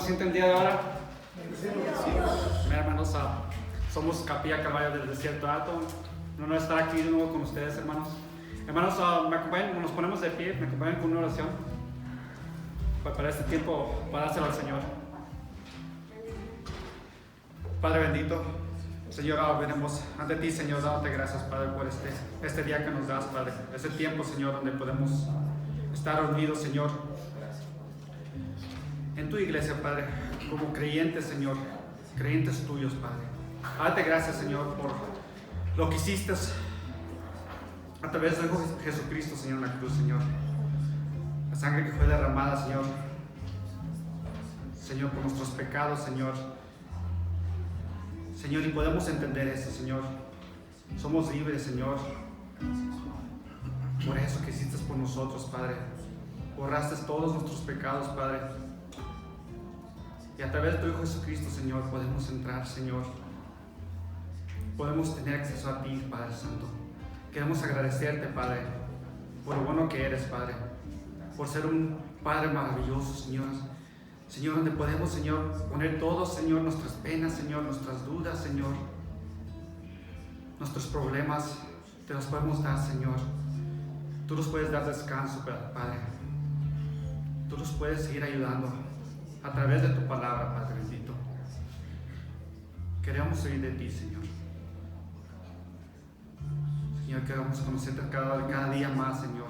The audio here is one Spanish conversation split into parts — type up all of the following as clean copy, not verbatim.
sienten el día de ahora? Mira, hermanos, somos Capilla Calvario del Desierto Alto. Un honor estar aquí de nuevo con ustedes, hermanos. Hermanos, me acompañan, nos ponemos de pie, me acompañan con una oración para este tiempo, para dárselo al Señor. Padre bendito, Señor, venimos ante ti, Señor, dándote gracias, Padre, por este día que nos das, Padre. Este tiempo, Señor, donde podemos estar reunidos, Señor, en tu iglesia, Padre, como creyentes, Señor, creyentes tuyos, Padre. Date gracias, Señor, por lo que hiciste a través de Jesucristo, Señor, en la cruz, Señor. La sangre que fue derramada, Señor. Señor, por nuestros pecados, Señor. Señor, y podemos entender eso, Señor. Somos libres, Señor. Por eso que hiciste por nosotros, Padre. Borraste todos nuestros pecados, Padre. Y a través de tu Hijo Jesucristo, Señor, podemos entrar, Señor. Podemos tener acceso a ti, Padre Santo. Queremos agradecerte, Padre, por lo bueno que eres, Padre. Por ser un Padre maravilloso, Señor. Señor, donde podemos, Señor, poner todos, Señor, nuestras penas, Señor, nuestras dudas, Señor. Nuestros problemas, te los podemos dar, Señor. Tú nos puedes dar descanso, Padre. Tú nos puedes seguir ayudando a través de tu palabra, Padre bendito. Queremos oír de ti, Señor. Señor, queremos conocerte cada día más, Señor.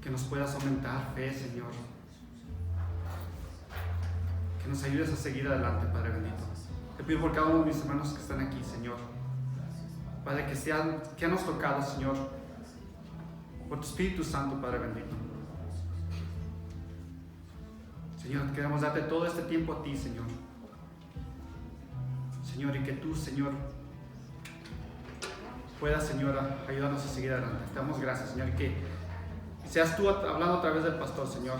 Que nos puedas aumentar fe, Señor. Que nos ayudes a seguir adelante, Padre bendito. Te pido por cada uno de mis hermanos que están aquí, Señor. Padre, que nos tocado, Señor, por tu Espíritu Santo, Padre bendito. Señor, queremos darte todo este tiempo a ti, Señor. Señor, y que tú, Señor, puedas, Señor, ayudarnos a seguir adelante. Te damos gracias, Señor, y que seas tú hablando a través del pastor, Señor.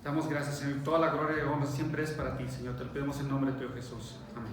Te damos gracias, Señor. Toda la gloria y honra siempre es para ti, Señor. Te lo pedimos en nombre de tu Hijo Jesús. Amén.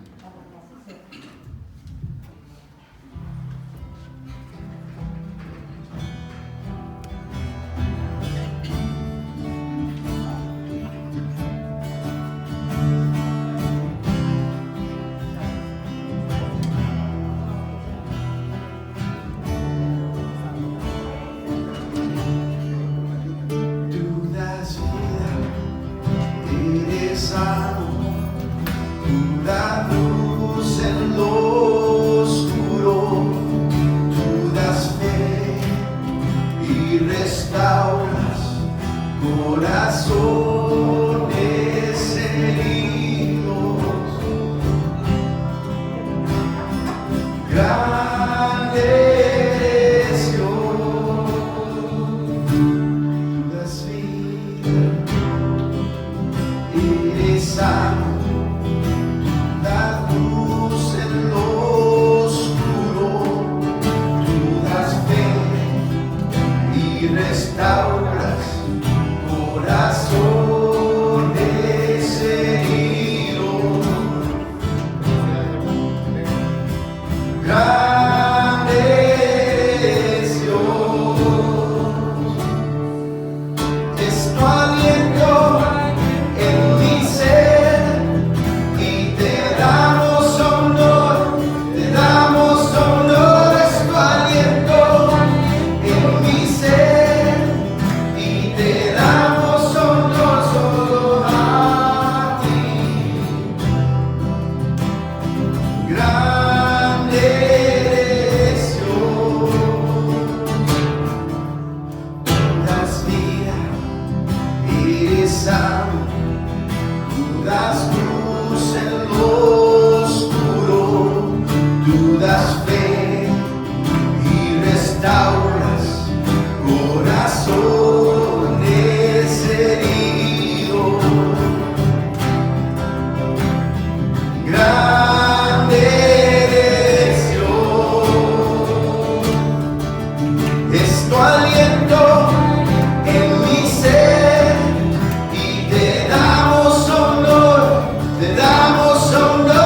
Te damos honor,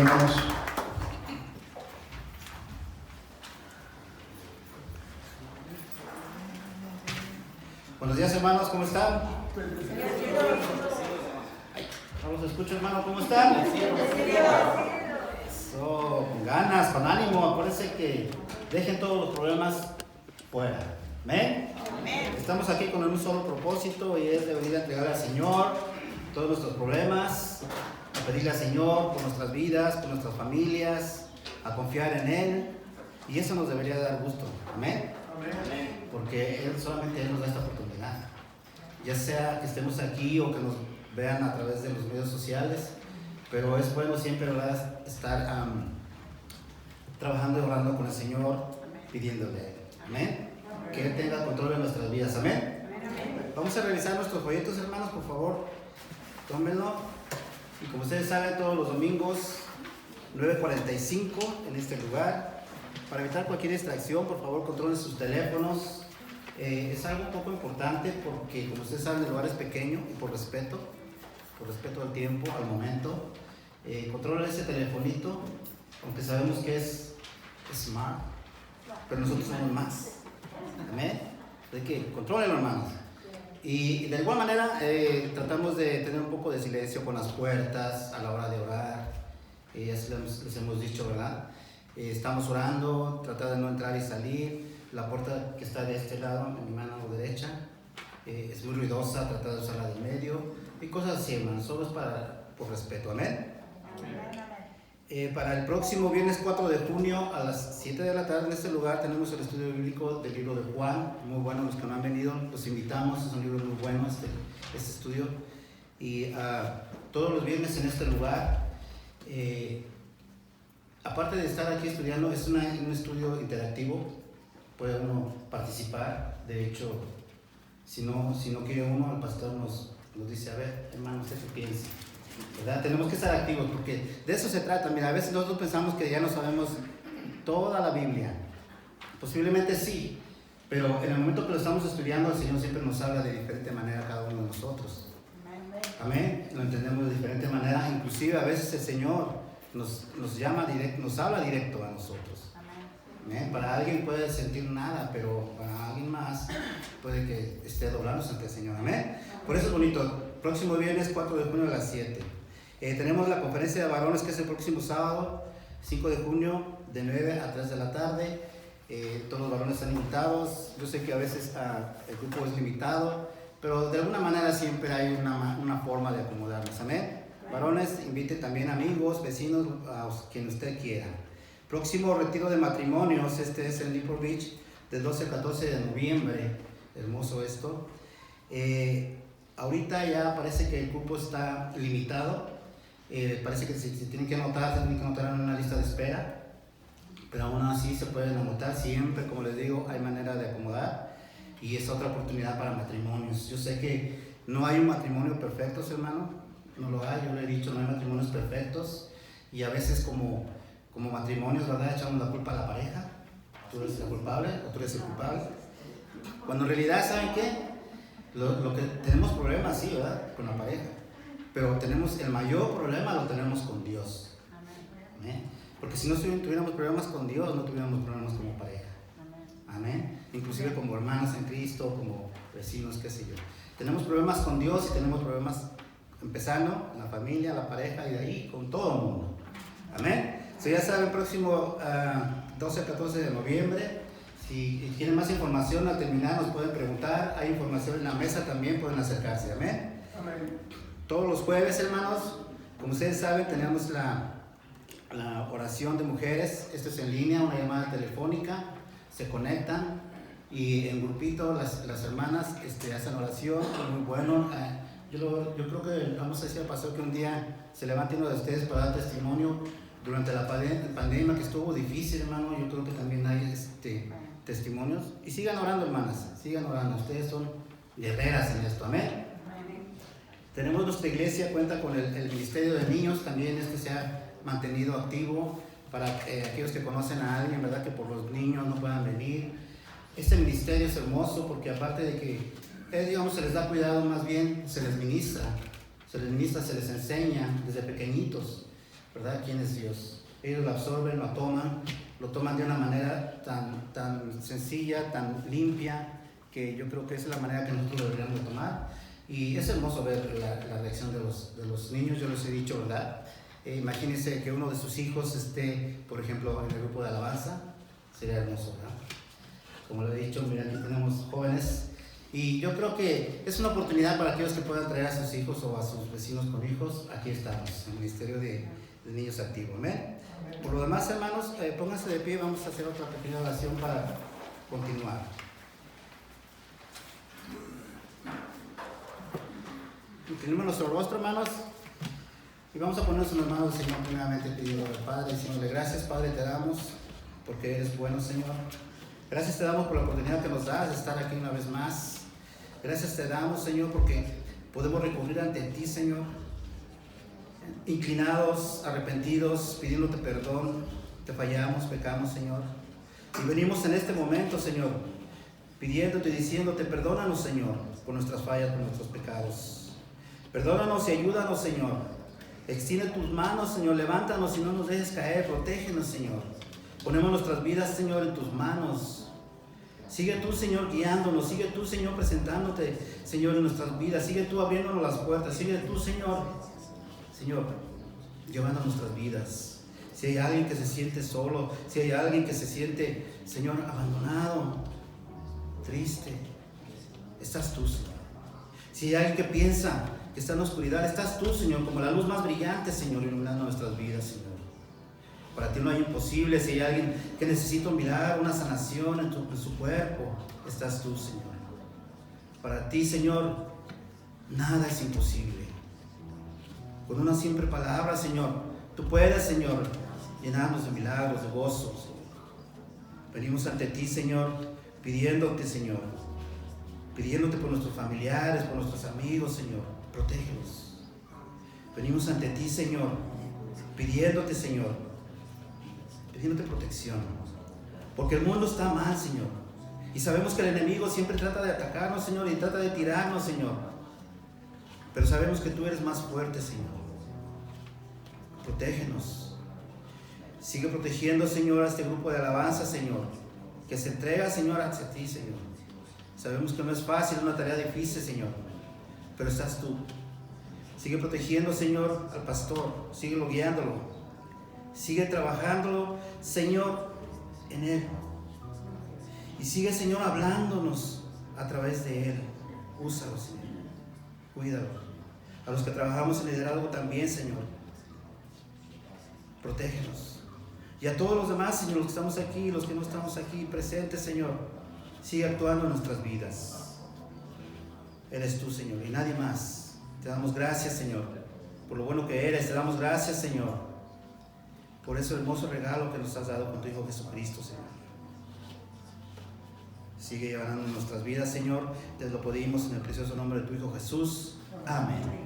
hermanos. Buenos días, hermanos, ¿cómo están? No los escucho, hermano, ¿cómo están? Eso, con ganas, con ánimo. Acuérdense que dejen todos los problemas fuera. ¿Amén? Estamos aquí con un solo propósito y es de venir a entregar al Señor todos nuestros problemas, a pedirle al Señor por nuestras vidas, por nuestras familias, a confiar en Él, y eso nos debería dar gusto. Amén. Porque solamente Él nos da esta oportunidad, ya sea que estemos aquí o que nos vean a través de los medios sociales, pero es bueno siempre, ¿verdad?, estar trabajando y orando con el Señor, pidiéndole a Él. Amén. Que Él tenga control de nuestras vidas. Amén. Vamos a revisar nuestros folletos, hermanos, por favor, tómenlo. Y como ustedes saben, todos los domingos 9:45 en este lugar. Para evitar cualquier distracción, por favor, controlen sus teléfonos. Es algo un poco importante porque, como ustedes saben, el lugar es pequeño y por respeto al tiempo, al momento, controlen ese telefonito, aunque sabemos que es smart, pero nosotros somos más. Amén. Así que contrólenlo, hermanos. Y de igual manera tratamos de tener un poco de silencio con las puertas a la hora de orar. Así les hemos dicho, ¿verdad? Estamos orando, tratar de no entrar y salir. La puerta que está de este lado, en mi mano derecha, es muy ruidosa, tratar de usarla del medio y cosas así, hermanos. Solo es por respeto. Amén. Para el próximo viernes 4 de junio a las 7 de la tarde en este lugar tenemos el estudio bíblico del libro de Juan. Muy bueno, los que no han venido los invitamos, es un libro muy bueno este estudio. Y todos los viernes en este lugar, aparte de estar aquí estudiando, es un estudio interactivo, puede uno participar. De hecho, si no quiere uno, el pastor nos dice: a ver, hermano, ¿usted qué piensa? ¿Verdad? Tenemos que estar activos porque de eso se trata. Mira, a veces nosotros pensamos que ya no sabemos toda la Biblia. Posiblemente sí, pero en el momento que lo estamos estudiando, el Señor siempre nos habla de diferente manera a cada uno de nosotros. Amén. Lo entendemos de diferente manera. Inclusive a veces el Señor nos llama directo, nos habla directo a nosotros. Amén. Para alguien puede sentir nada, pero para alguien más puede que esté doblándose ante el Señor. Amén. Por eso es bonito. Próximo viernes 4 de junio a las 7. Tenemos la conferencia de varones, que es el próximo sábado 5 de junio de 9 a 3 de la tarde. Todos los varones están invitados. Yo sé que a veces el grupo es limitado, pero de alguna manera siempre hay una forma de acomodarnos. Amén. Varones, invite también amigos, vecinos, a quien usted quiera. Próximo retiro de matrimonios, este es en Newport Beach, del 12 al 14 de noviembre. Hermoso esto. Ahorita ya parece que el cupo está limitado. Parece que se tienen que anotar en una lista de espera, pero aún así se pueden anotar. Siempre, como les digo, hay manera de acomodar y es otra oportunidad para matrimonios. Yo sé que no hay un matrimonio perfecto, hermano, no lo hay. Yo le he dicho, no hay matrimonios perfectos, y a veces como matrimonios, ¿verdad?, echamos la culpa a la pareja. Tú eres el culpable o tú eres el culpable, cuando en realidad, ¿saben qué? Lo que tenemos problemas, sí, ¿verdad?, con la pareja, pero el mayor problema lo tenemos con Dios. Amén. Porque si no tuviéramos problemas con Dios, no tuviéramos problemas como pareja. Amén. Inclusive como hermanos en Cristo, como vecinos, qué sé yo. Tenemos problemas con Dios y tenemos problemas empezando en la familia, la pareja, y de ahí con todo el mundo. Amén. Ya saben, próximo 12 al 14 de noviembre. Si quieren más información, al terminar nos pueden preguntar. Hay información en la mesa también, pueden acercarse. Amén. Amén. Todos los jueves, hermanos, como ustedes saben, tenemos la oración de mujeres. Esto es en línea, una llamada telefónica. Se conectan y en grupito las hermanas hacen oración. Muy bueno. Yo creo que vamos a decir al pastor que un día se levante uno de ustedes para dar testimonio durante la pandemia, que estuvo difícil, hermano. Yo creo que también hay testimonios. Y sigan orando, hermanas, sigan orando. Ustedes son guerreras en esto. Amén. Tenemos nuestra iglesia, cuenta con el ministerio de niños. También se ha mantenido activo para aquellos que conocen a alguien, ¿verdad?, que por los niños no puedan venir. Este ministerio es hermoso porque aparte de que digamos, se les da cuidado, más bien se les ministra, se les enseña desde pequeñitos. ¿verdad? ¿Quién es Dios? Ellos lo absorben, lo toman de una manera tan sencilla, tan limpia, que yo creo que esa es la manera que nosotros deberíamos de tomar. Y es hermoso ver la reacción de los niños. Yo les he dicho, ¿verdad? Imagínense que uno de sus hijos esté, por ejemplo, en el grupo de alabanza. Sería hermoso, ¿verdad? Como lo he dicho, mira, aquí tenemos jóvenes. Y yo creo que es una oportunidad para aquellos que puedan traer a sus hijos o a sus vecinos con hijos. Aquí estamos, en el Ministerio de Niños Activos. ¿Amén? Por lo demás, hermanos, pónganse de pie. Vamos a hacer otra pequeña oración para continuar. Inclinemos nuestro rostro, hermanos, y vamos a ponernos en las manos del Señor, primeramente pidiendo al Padre, diciéndole gracias, Padre, te damos porque eres bueno, Señor. Gracias te damos por la oportunidad que nos das de estar aquí una vez más. Gracias te damos, Señor, porque podemos recurrir ante ti, Señor, inclinados, arrepentidos, pidiéndote perdón. Te fallamos, pecamos, Señor, y venimos en este momento, Señor, pidiéndote y diciéndote, perdónanos, Señor, por nuestras fallas, por nuestros pecados. Perdónanos y ayúdanos, Señor. Extiende tus manos, Señor. Levántanos y no nos dejes caer. Protégenos, Señor. Ponemos nuestras vidas, Señor, en tus manos. Sigue tú, Señor, guiándonos. Sigue tú, Señor, presentándote, Señor, en nuestras vidas. Sigue tú abriéndonos las puertas. Sigue tú, Señor, llevando nuestras vidas. Si hay alguien que se siente solo, si hay alguien que se siente, Señor, abandonado, triste, estás tú, Señor. Si hay alguien que piensa que está en la oscuridad, estás tú, Señor, como la luz más brillante, Señor, iluminando nuestras vidas, Señor. Para ti no hay imposible. Si hay alguien que necesita un milagro, una sanación en su cuerpo, estás tú, Señor. Para ti, Señor, nada es imposible. Con una simple palabra, Señor, tú puedes, Señor, llenarnos de milagros, de gozo, Señor. Venimos ante ti, Señor, pidiéndote, Señor, pidiéndote por nuestros familiares, por nuestros amigos, Señor. Protégelos. Venimos ante ti, Señor, pidiéndote, Señor, pidiéndote protección, porque el mundo está mal, Señor, y sabemos que el enemigo siempre trata de atacarnos, Señor, y trata de tirarnos, Señor, pero sabemos que tú eres más fuerte, Señor. Protégenos. Sigue protegiendo, Señor, a este grupo de alabanza, Señor, que se entrega, Señor, hacia ti, Señor. Sabemos que no es fácil, es una tarea difícil, Señor, pero estás tú. Sigue protegiendo, Señor, al pastor. Síguelo guiándolo. Sigue trabajándolo, Señor, en él. Y sigue, Señor, hablándonos a través de él. Úsalo, Señor. Cuídalo. A los que trabajamos en liderazgo también, Señor. Protégenos. Y a todos los demás, Señor, los que estamos aquí, los que no estamos aquí presentes, Señor, sigue actuando en nuestras vidas. Eres tú, Señor, y nadie más. Te damos gracias, Señor, por lo bueno que eres. Te damos gracias, Señor, por ese hermoso regalo que nos has dado con tu Hijo Jesucristo, Señor. Sigue llevando nuestras vidas, Señor. Te lo pedimos en el precioso nombre de tu Hijo Jesús. Amén.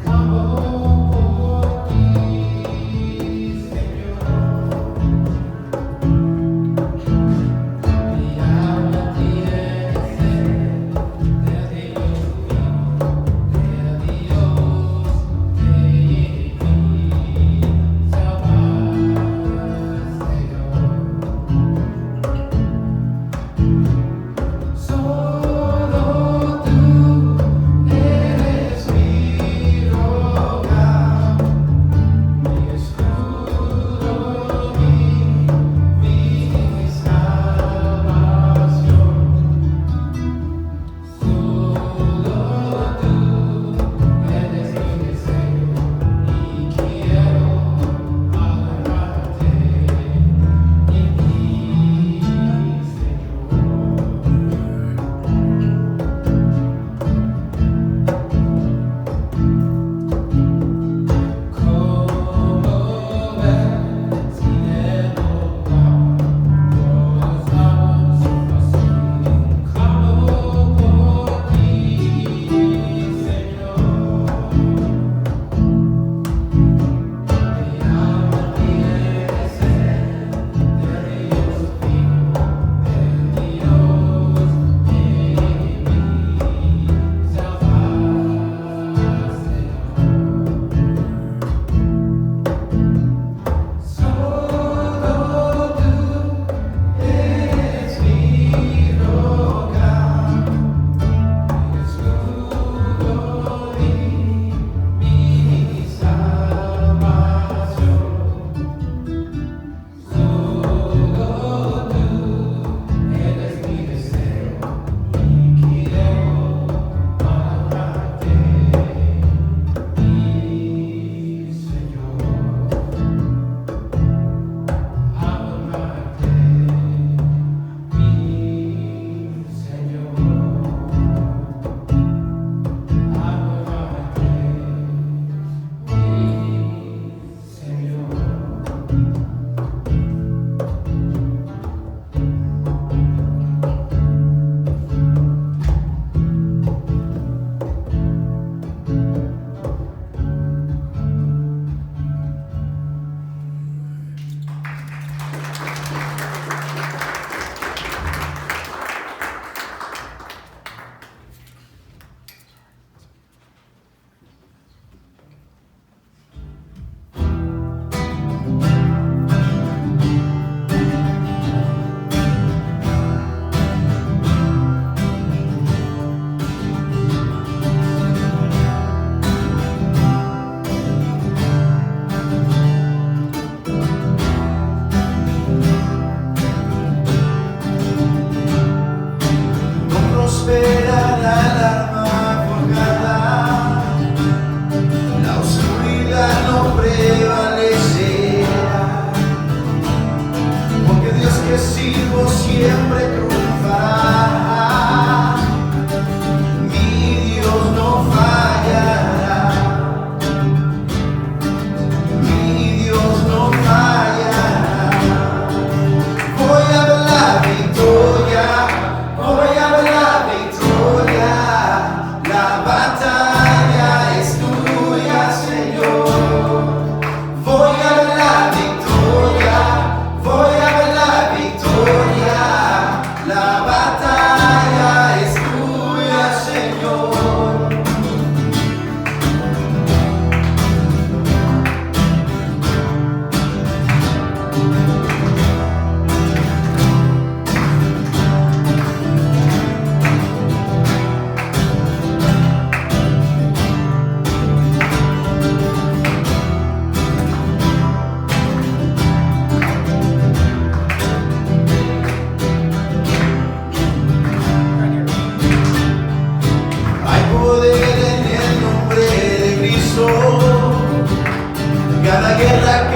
Come on.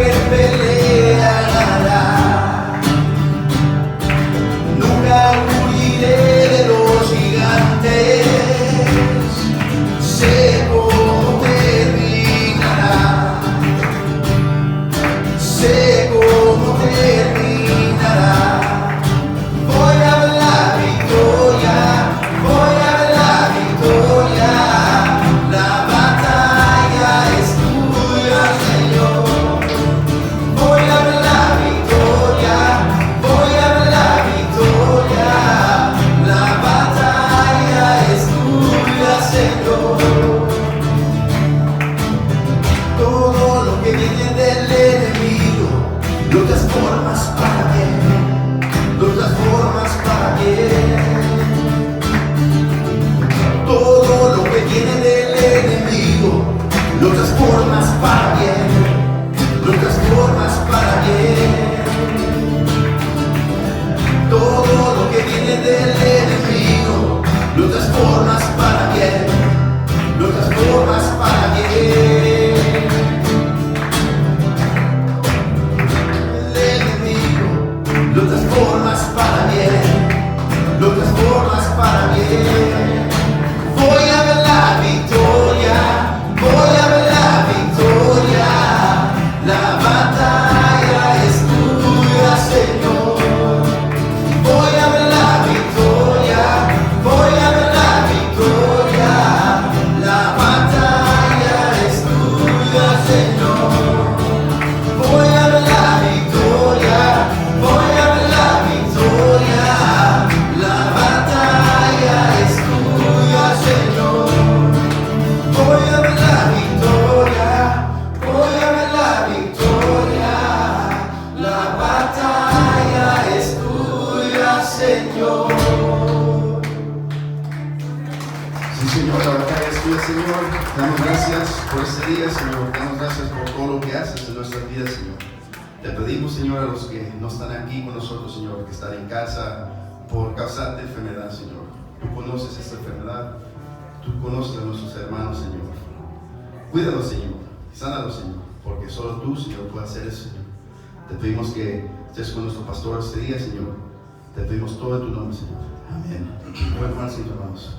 que pelea ganará. Nunca huiré de los gigantes, sé cómo terminará, sé cómo terminará. Voy a ver la victoria, voy a ver la victoria. La batalla es tuya, Señor. Voy a ver la victoria, voy a ver la victoria. La batalla es tuya, Señor. Todo lo que viene del enemigo lo transformas para bien, lo transformas para bien. Todo lo que viene del enemigo lo transformas para bien, lo transformas para bien. Todo lo que viene del enemigo lo transformas para bien, lo transformas para bien. El enemigo lo transformas para bien, lo transformas para bien. Voy a ver la victoria, voy a ver la victoria. La batalla es tuya, Señor. Voy a ver la victoria, voy a ver la victoria. La batalla es tuya, Señor. Voy a ver la victoria, voy a ver la victoria. La batalla es tuya, Señor. Voy a ver la victoria, voy a ver la victoria. La batalla es tuya, Señor. Sí, Señor, la batalla es tuya, Señor. Damos gracias por este día, Señor. Damos gracias por todo lo que haces en nuestras vidas, Señor. Te pedimos, Señor, a los que no están aquí con nosotros, Señor, que están en casa por causa de enfermedad, Señor. Tú conoces esta enfermedad. Tú conoces a nuestros hermanos, Señor. Cuídalos, Señor. Sánalos, Señor. Porque solo tú, Señor, puedes hacer eso, Señor. Te pedimos que estés con nuestro pastor este día, Señor. Te pedimos todo en tu nombre, Señor. Amén. Buen hermanos y hermanos.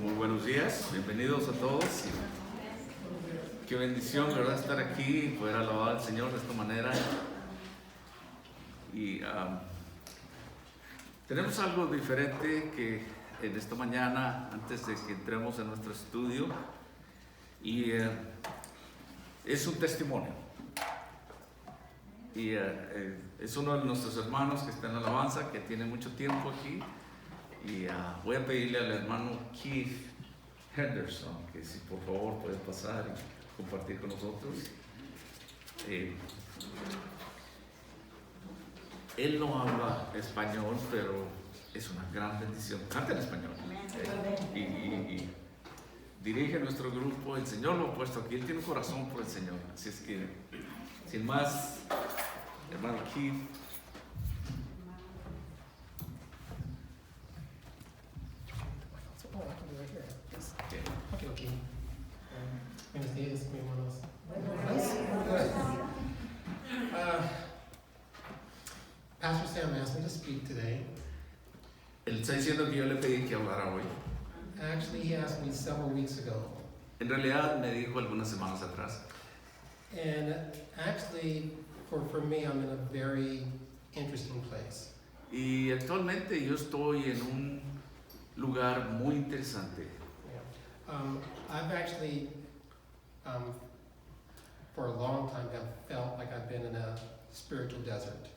Muy buenos días, bienvenidos a todos. Qué bendición, ¿verdad? Estar aquí y poder alabar al Señor de esta manera. Y tenemos algo diferente que en esta mañana, antes de que entremos en nuestro estudio, y es un testimonio. Y es uno de nuestros hermanos que está en alabanza, que tiene mucho tiempo aquí. Y voy a pedirle al hermano Keith Henderson que si por favor puede pasar y compartir con nosotros. Él no habla español, pero es una gran bendición. Canta en español. Y dirige nuestro grupo. El Señor lo ha puesto aquí. Él tiene un corazón por el Señor. Así es que, sin más, hermano Keith. Ok. Buenos días, mi hermanos. Pastor Sam asked me to speak today. Él está diciendo que yo le pedí que hablara hoy. Actually, he asked me several weeks ago. En realidad me dijo algunas semanas atrás. And actually, for me, I'm in a very interesting place. Y actualmente yo estoy en un lugar muy interesante. I've actually, for a long time, have felt like I've been in a spiritual desert.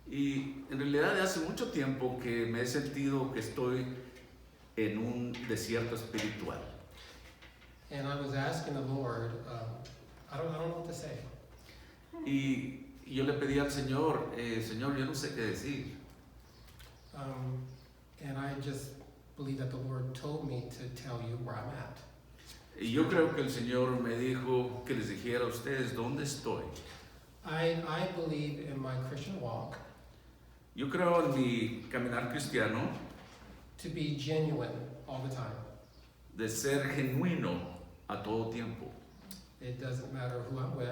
Y en realidad hace mucho tiempo que me he sentido que estoy en un desierto espiritual. And I was asking the Lord, I don't know what to say. Y yo le pedí al Señor, Señor, yo no sé qué decir. And I just believe that the Lord told me to tell you where I'm at. Y yo creo que el Señor me dijo que les dijera a ustedes dónde estoy. I believe in my Christian walk Yo creo en mi caminar cristiano to be genuine all the time. de ser genuino a todo tiempo. It doesn't matter who I'm with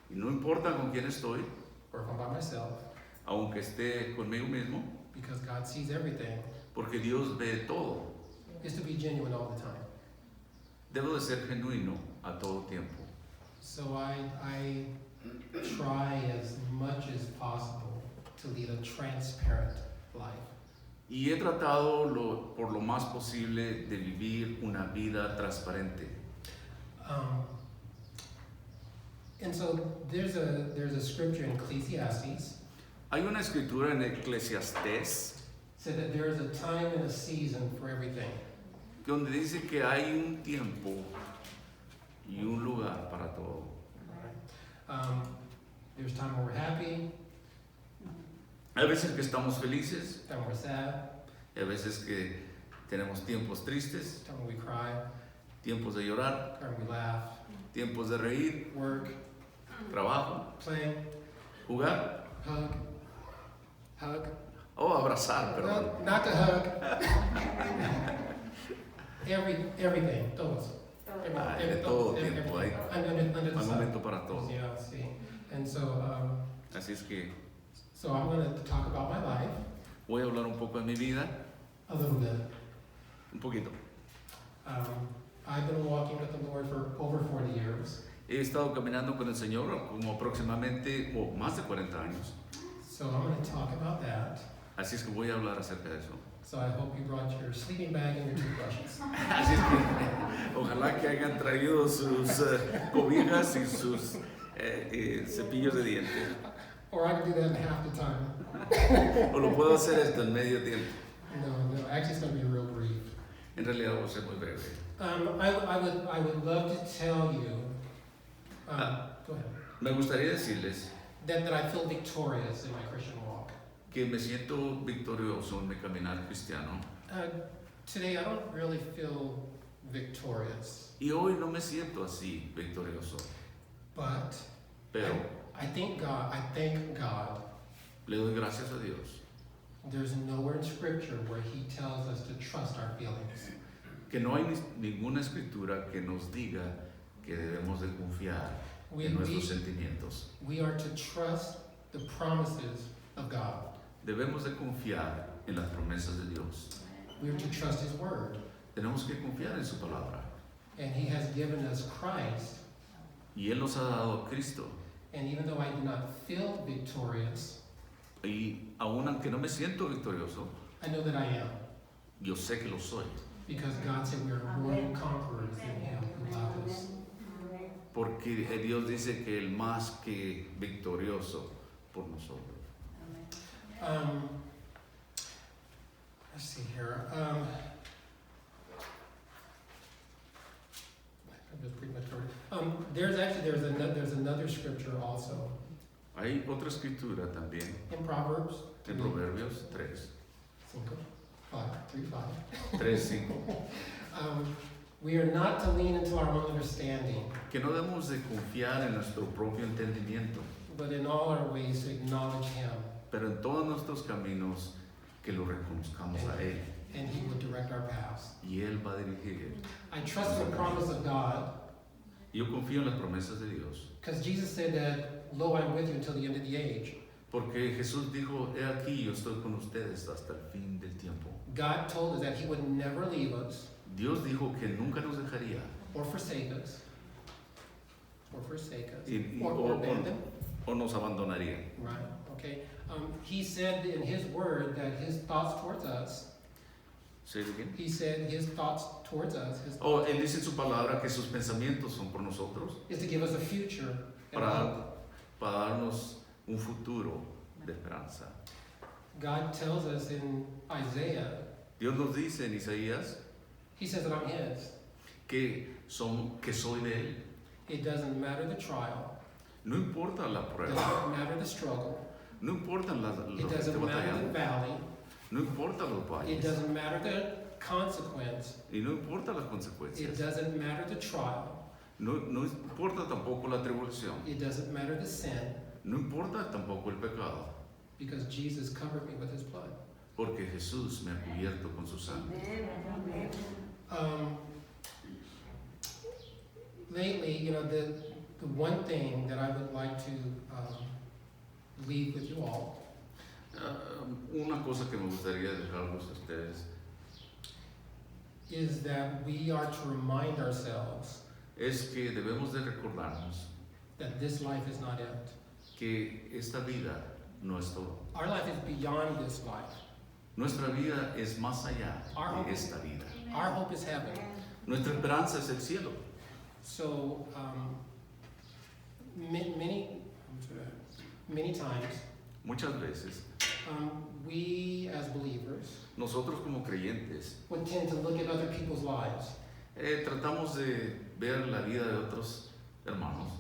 Y no importa con quién estoy, or if I'm by myself, aunque esté conmigo mismo, because God sees everything, porque Dios ve todo. is to be genuine all the time. Debo de ser genuino a todo tiempo. So I try as much as possible to lead a transparent life. Y he tratado por lo más posible de vivir una vida transparente. And so there's a scripture in Ecclesiastes Hay una escritura en Eclesiastés said that there is a time and a season for everything. donde dice que hay un tiempo y un lugar para todo. There's time when we're happy, Hay veces que estamos felices, time when we're sad, hay veces que tenemos tiempos tristes, time when we cry, tiempos de llorar, time when we laugh, tiempos de reír, work, trabajo, play, jugar hug. o abrazar, perdón. Well, not to hug. Everything, todos. Hay de todo tiempo, hay Under the un sun. momento para todo. Yeah, see. And so, Así es que so I'm going to talk about my life voy a hablar un poco de mi vida, a little bit. un poquito. I've been walking with the Lord for over 40 years. He estado caminando con el Señor como aproximadamente o más de 40 años. So I'm going to talk about that. Así es que voy a hablar acerca de eso. So I hope you brought your sleeping bag and your toothbrushes. Así es que ojalá que hayan traído sus cobijas y sus cepillos de dientes. Or I can do that in half the time. O lo puedo hacer hasta el medio tiempo. No, actually it's going to be real brief. En realidad voy a ser muy breve. I would love to tell you, go ahead, Me gustaría decirles that I feel victorious in my Christian walk. que me siento victorioso en mi caminar cristiano. Today I don't really feel victorious, Y hoy no me siento así victorioso. but Pero I thank God le doy gracias a Dios there's nowhere in Scripture where He tells us to trust our feelings. que no hay ninguna escritura que nos diga que debemos de confiar en nuestros sentimientos. We are to trust the promises of God. Debemos de confiar en las promesas de Dios. We are to trust His Word. Tenemos que confiar en su palabra. And He has given us Christ. Y Él nos ha dado a Cristo. And even though I do not feel victorious, Y aun aunque no me siento victorioso, I know that I am. yo sé que lo soy. Because God said we are more than conquerors in Him who loved us. Porque Dios dice que el más que victorioso por nosotros. Let's see here. I'm just pretty much covered. There's another scripture also Hay otra escritura también in Proverbs. en Proverbios 3, 3:5. We are not to lean into our own understanding, Que no debemos de confiar en nuestro propio entendimiento, but in all our ways to acknowledge Him, pero en todos nuestros caminos que lo reconozcamos a Él. and He will direct our paths. Y Él va a dirigir. I trust the promise of God, Yo confío en las promesas de Dios. because Jesus said that, "Lo, I'm with you until the end of the age." Porque Jesús dijo, he aquí, yo estoy con ustedes hasta el fin del tiempo. God told us that He would never leave us Dios dijo que nunca nos dejaría or forsake us, or o abandon. nos abandonaría. Right. Okay. He said in His Word that His thoughts towards us. ¿Sí, bien? He said His thoughts towards us. Él dice en su palabra que sus pensamientos son por nosotros Is to give us a future and hope. para darnos un futuro de esperanza. God tells us in Isaiah. Dios nos dice en Isaías He says that I'm His. que soy de Él. It doesn't matter the trial. No importa la It prueba, doesn't matter the struggle. no importa lo It que esté doesn't matter the batallando, valley. no importa los It valles doesn't matter the consequence. y no importa las It consecuencias. doesn't matter the trial. No importa tampoco la tribulación, It doesn't matter the sin, no importa tampoco el pecado, because Jesus covered me with His blood. porque Jesús me ha cubierto con su sangre. know, the one thing that I would like to leave with you all Una cosa que me gustaría dejarlos a ustedes is that we are to remind ourselves es que debemos de recordarnos that this life is not it. que esta vida no es todo. Our life is beyond this life. Nuestra vida es más allá de esta vida. Our hope is heaven. Nuestra esperanza es el cielo. So many times Muchas veces we as believers nosotros como creyentes would tend to look at other people's lives, tratamos de ver la vida de otros hermanos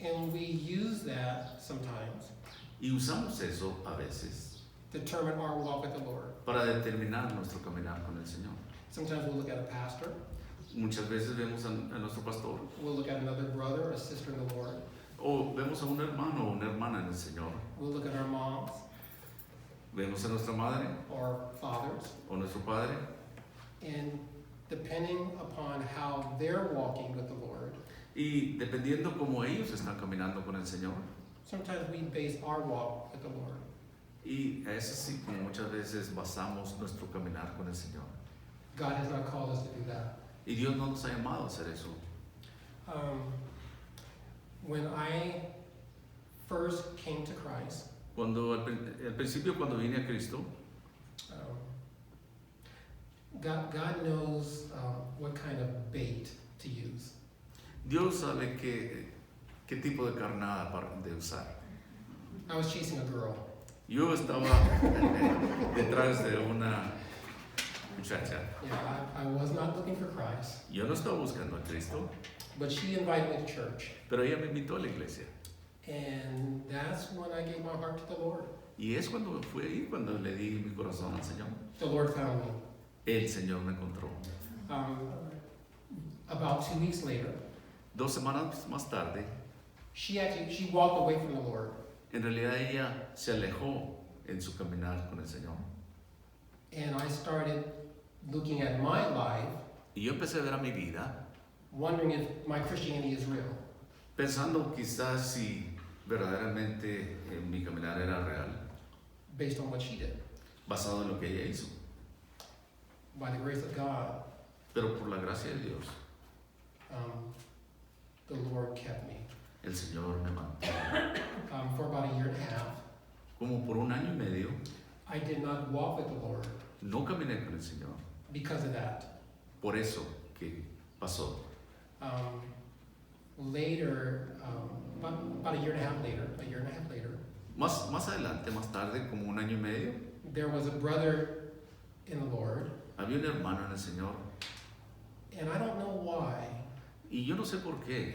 and we use that sometimes y usamos eso a veces to determine our walk with the Lord. para determinar nuestro caminar con el Señor. Sometimes we'll look at a pastor, Muchas veces vemos a nuestro pastor we'll look at another brother or sister in the Lord, o vemos a un hermano o una hermana en el Señor, we'll look at our moms vemos a nuestra madre or fathers, o nuestro padre and depending upon how they're walking with the Lord, y dependiendo cómo ellos están caminando con el Señor. sometimes we base our walk with the Lord. Y es así como muchas veces basamos nuestro caminar con el Señor. God has not called us to do that. Y Dios no nos ha llamado a hacer eso. When I first came to Christ, Cuando al principio cuando vine a Cristo, God knows what kind of bait to use. Dios sabe qué tipo de carnada de usar. I was chasing a girl. Yo estaba detrás de una muchacha. Yeah, I was not looking for Christ, Yo no estaba buscando a Cristo, but she invited me to church. pero ella me invitó a la iglesia. And that's when I gave my heart to the Lord. Y es cuando fue ahí cuando le di mi corazón al Señor. The Lord found me. El Señor me encontró. About 2 weeks later, 2 semanas más tarde, she walked away from the Lord. en realidad ella se alejó en su caminar con el Señor. And I started looking at my life, Y yo empecé a ver a mi vida, wondering if my Christianity is real. pensando quizás si verdaderamente mi caminar era real, Based on what she did. basado en lo que ella hizo. By the grace of God, Pero por la gracia de Dios, the Lord kept me. el Señor me mantuvo. For about a year and a half, Como por 1 año y medio, I did not walk with the Lord no caminé con el Señor. because of that. Por eso que pasó. Later, about a year and a half later, Más adelante, más tarde, como 1 año y medio, there was a brother in the Lord, había un hermano en el Señor. and I don't know why, Y yo no sé por qué,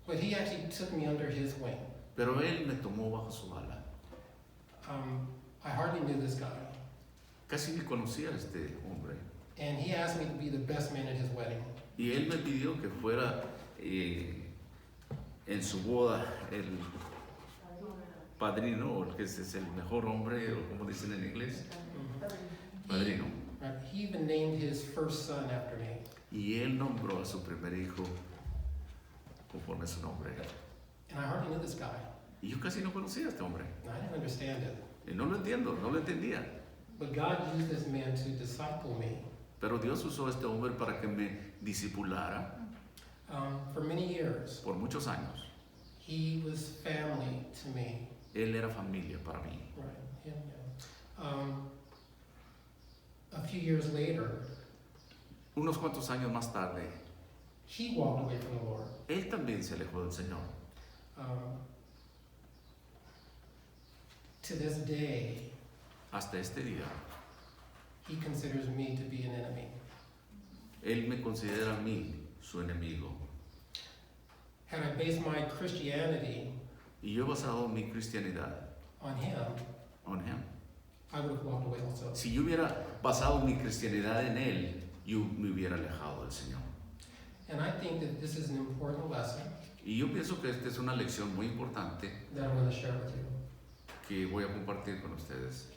but he actually took me under his wing. pero él me tomó bajo su ala. I hardly knew this guy, Casi ni conocía a este hombre. and he asked me to be the best man at his wedding. Y él me pidió que fuera en su boda el padrino, o que es el mejor hombre, o como dicen en inglés, padrino. Right? He even named his first son after me. Y él nombró a su primer hijo conforme a su nombre. And I hardly knew this guy. Y yo casi no conocía a este hombre. And I didn't understand it. Y no lo entiendo, no lo entendía. But God used this man to disciple me. Pero Dios usó a este hombre para que me discipulara For many years, por muchos años. he was family to me. Él era familia para mí. Right. Yeah. A few years later, Unos cuantos años más tarde, he walked away from the Lord. él también se alejó del Señor. To this day, Hasta este día, he considers me to be an enemy. él me considera a mí su enemigo. Had I based my Christianity Y yo he basado mi cristianidad on him, en él. I would have walked away also. Si yo hubiera basado mi cristianidad en él, yo me hubiera alejado del Señor. And I think that this is an important lesson Y yo pienso que esta es una lección muy importante that I'm going to share with you. que voy a compartir con ustedes.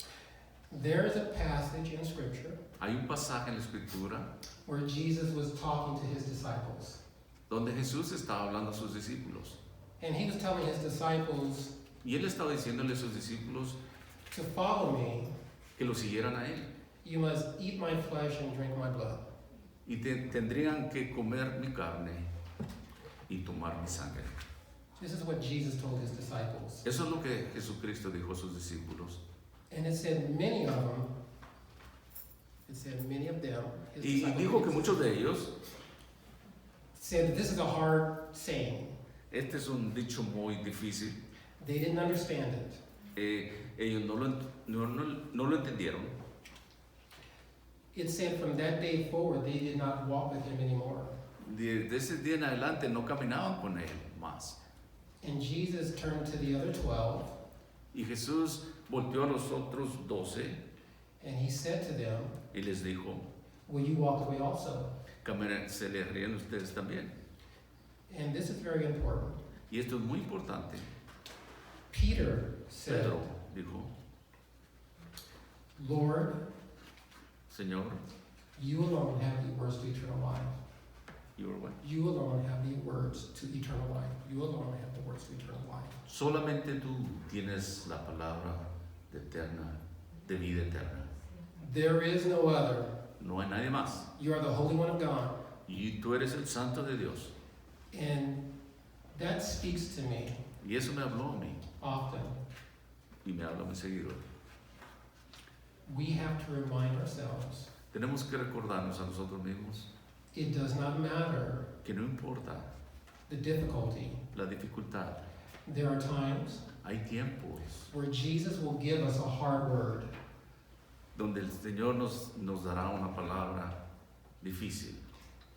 There is a passage in Scripture Hay un pasaje en la Escritura where Jesus was talking to his disciples. donde Jesús estaba hablando a sus discípulos. And he was telling his disciples Y él estaba diciéndole a sus discípulos to follow me. que lo siguieran a él. You must eat my flesh and drink my blood. Y tendrían que comer mi carne y tomar mi sangre. This is what Jesus told his disciples. Eso es lo que Jesucristo dijo a sus discípulos. And it said many of them, his Y disciples, dijo que muchos de ellos, said this is a hard saying. este es un dicho muy difícil, They didn't understand it. ellos no lo entendieron. It said from that day forward, they did not walk with him anymore. De ese día en adelante no caminaban con él más. And Jesus turned to the other 12, Y Jesús volteó a los otros 12 and he said to them, y les dijo, will you walk away also? se le ríen ustedes también. And this is very important. Y esto es muy importante. Peter said, Pedro dijo, Lord, Señor, you alone have the words to eternal life. you are what? You alone have the words to eternal life. You alone have the words to eternal life. Solamente tú tienes la palabra de vida eterna. There is no other. No hay nadie más. You are the Holy One of God. Y tú eres el Santo de Dios. And that speaks to me Y eso me habló a mí. often. Y me habla muy seguido. We have to remind ourselves Tenemos que recordarnos a nosotros mismos it does not matter que no importa the difficulty. la dificultad. There are times Hay tiempos where Jesus will give us a hard word. donde el Señor nos dará una palabra difícil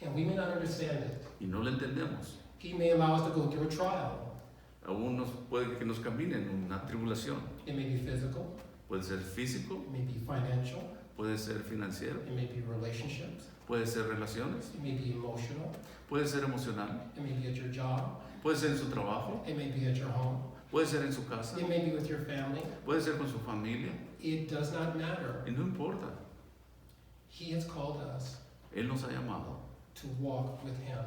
And we may not understand it. y no la entendemos. He may allow us to go through a trial. Aún puede que nos camine en una tribulación. It may be physical, Puede ser físico, it may be financial, puede ser financiero, it may be relationships, puede ser relaciones, it may be emotional, puede ser emocional, it may be at your job, puede ser en su trabajo, it may be at your home, puede ser en su casa, it may be with your family. puede ser con su familia. It does not matter. Y no importa. He has called us Él nos ha llamado to walk with him.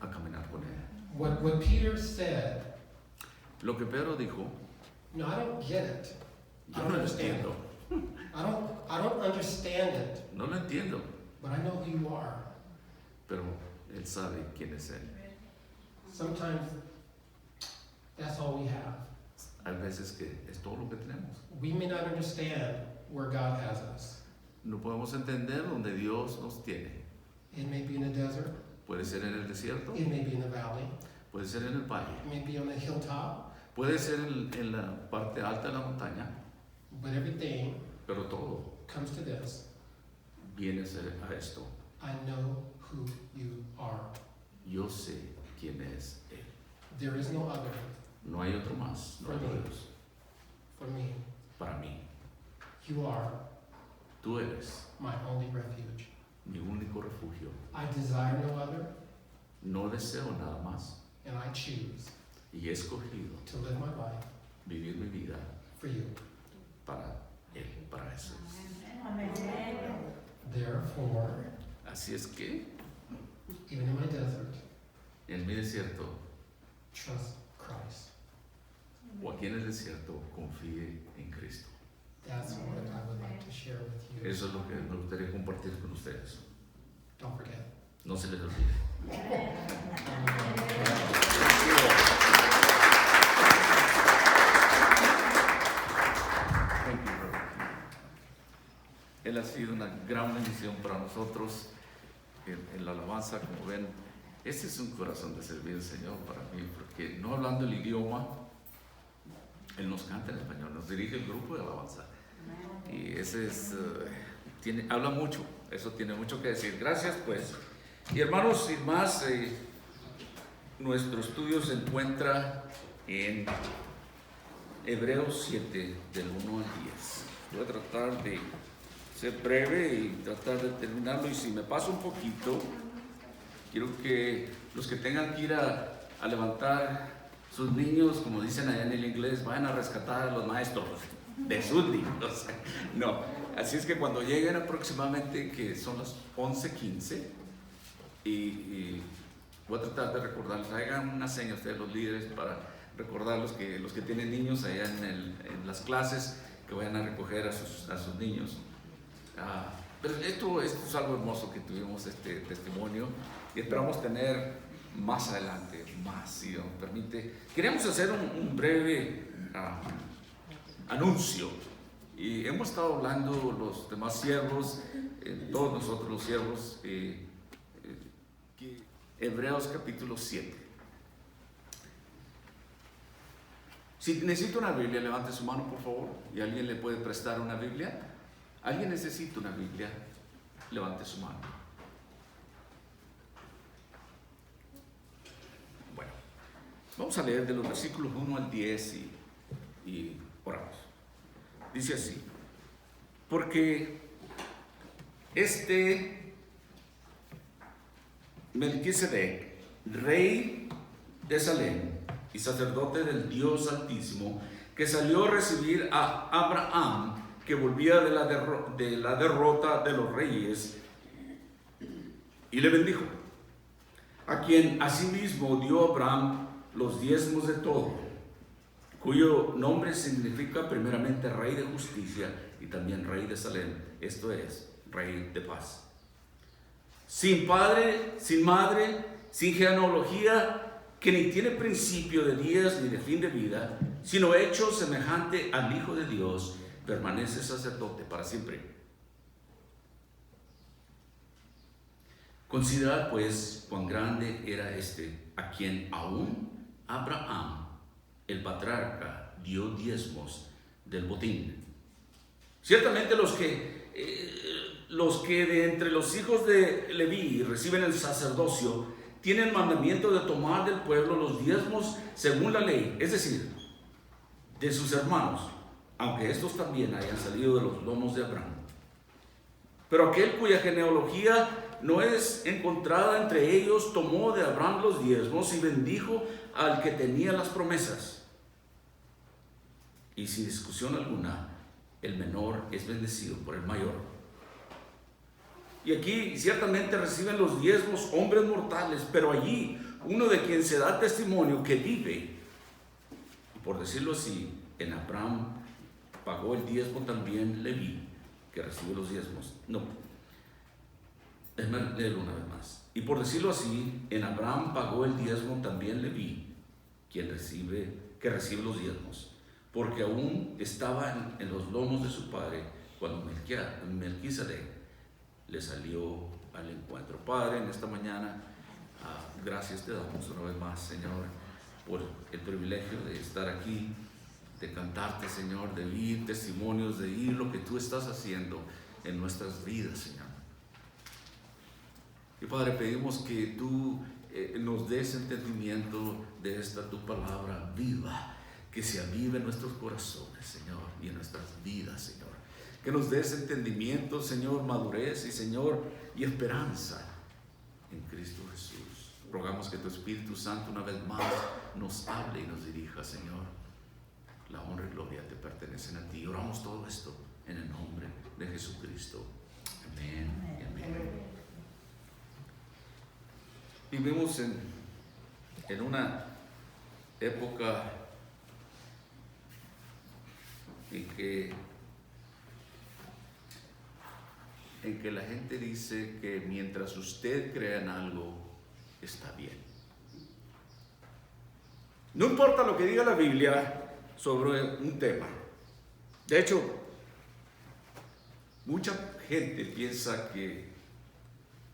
a caminar con Él. What Peter said, Lo que Pedro dijo, no, I don't get it. I yo don't no lo understand entiendo. it. I don't understand it, No lo entiendo. but I know who you are. Pero Él sabe quién es Él. Sometimes that's all we have. Hay veces que es todo lo que tenemos. We may not understand where God has us. No podemos entender donde Dios nos tiene. It may be in the desert, Puede ser en el desierto, it may be in the valley, puede ser en el valle, it may be on the hilltop, puede ser en la parte alta de la montaña, but everything pero todo comes to this. viene a esto. I know who you are. Yo sé quién es Él. There is no other No hay otro más, no hay otro Dios for me. para mí. You are Tú eres my only refuge. mi único refugio. I desire no other, No deseo nada más and I choose y he escogido to live my life vivir mi vida for you. para Él, para Jesús. Therefore, Así es que even in my desert, en mi desierto trust Christ. o aquí en el desierto confíe en Cristo. That's what I would like to share with you. Eso es lo que me gustaría compartir con ustedes. Don't forget. No se les olvide. Thank you, brother. Él ha sido una gran bendición para nosotros en la alabanza, como ven. Este es un corazón de servir al Señor para mí, porque no hablando el idioma, Él nos canta en español, nos dirige el grupo de alabanza. Y ese es, habla mucho, eso tiene mucho que decir. Gracias, pues. Y hermanos, sin más, nuestro estudio se encuentra en Hebreos 7, del 1 al 10. Voy a tratar de ser breve y tratar de terminarlo. Y si me paso un poquito, quiero que los que tengan que ir a levantar sus niños, como dicen allá en el inglés, vayan a rescatar a los maestros de sus niños. No, así es que cuando lleguen aproximadamente, que son las 11:15, y Voy a tratar de recordarles, hagan una seña ustedes los líderes para recordar los que tienen niños allá en las clases, que vayan a recoger a sus niños. Pero esto es algo hermoso que tuvimos este testimonio y esperamos tener más adelante, más, si Dios permite. Queríamos hacer un breve anuncio y hemos estado hablando los demás siervos, todos nosotros los siervos, Hebreos capítulo 7. Si necesita una Biblia, levante su mano por favor. ¿Y alguien le puede prestar una Biblia? ¿Alguien necesita una Biblia? Levante su mano. Bueno, vamos a leer de los versículos 1 al 10 y oramos. Dice así: porque Melquisedec, rey de Salem y sacerdote del Dios Altísimo, que salió a recibir a Abraham, que volvía de la derrota de los reyes, y le bendijo, a quien asimismo dio Abraham los diezmos de todo, cuyo nombre significa primeramente rey de justicia y también rey de Salem, esto es, rey de paz. Sin padre, sin madre, sin genealogía, que ni tiene principio de días ni de fin de vida, sino hecho semejante al Hijo de Dios, permanece sacerdote para siempre. Considerad pues cuán grande era a quien aún Abraham, el patriarca, dio diezmos del botín. Ciertamente los que de entre los hijos de Leví reciben el sacerdocio tienen mandamiento de tomar del pueblo los diezmos según la ley, es decir, de sus hermanos, aunque estos también hayan salido de los lomos de Abraham. Pero aquel cuya genealogía no es encontrada entre ellos tomó de Abraham los diezmos y bendijo al que tenía las promesas. Y sin discusión alguna, el menor es bendecido por el mayor. Y aquí ciertamente reciben los diezmos hombres mortales, pero allí uno de quien se da testimonio que vive, y por decirlo así, en Abraham pagó el diezmo también Leví, que recibe los diezmos. No, déjame leerlo una vez más. Y por decirlo así, en Abraham pagó el diezmo también Leví, que recibe los diezmos, porque aún estaba en los lomos de su padre cuando Melquisedec le salió al encuentro. Padre, en esta mañana, gracias te damos una vez más, Señor, por el privilegio de estar aquí, de cantarte, Señor, de oír testimonios, de oír lo que tú estás haciendo en nuestras vidas, Señor. Y Padre, pedimos que tú nos des entendimiento de esta tu palabra viva, que se avive en nuestros corazones, Señor, y en nuestras vidas, Señor. Que nos des entendimiento, Señor, madurez y Señor, y esperanza en Cristo Jesús. Rogamos que tu Espíritu Santo una vez más nos hable y nos dirija, Señor. La honra y gloria te pertenecen a ti. Oramos todo esto en el nombre de Jesucristo. Amén y amén. Vivimos en una época en que la gente dice que mientras usted crea en algo, está bien. No importa lo que diga la Biblia sobre un tema. De hecho, mucha gente piensa que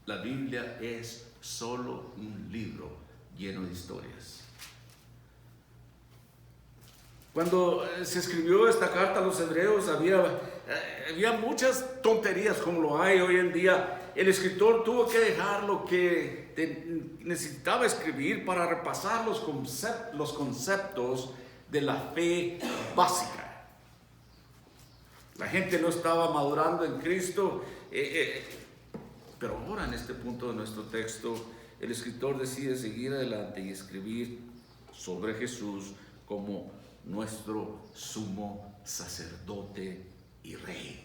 la Biblia es solo un libro lleno de historias. Cuando se escribió esta carta a los hebreos había muchas tonterías como lo hay hoy en día. El escritor tuvo que dejar lo que necesitaba escribir para repasar los conceptos de la fe básica. La gente no estaba madurando en Cristo, pero ahora en este punto de nuestro texto el escritor decide seguir adelante y escribir sobre Jesús como nuestro sumo sacerdote y rey.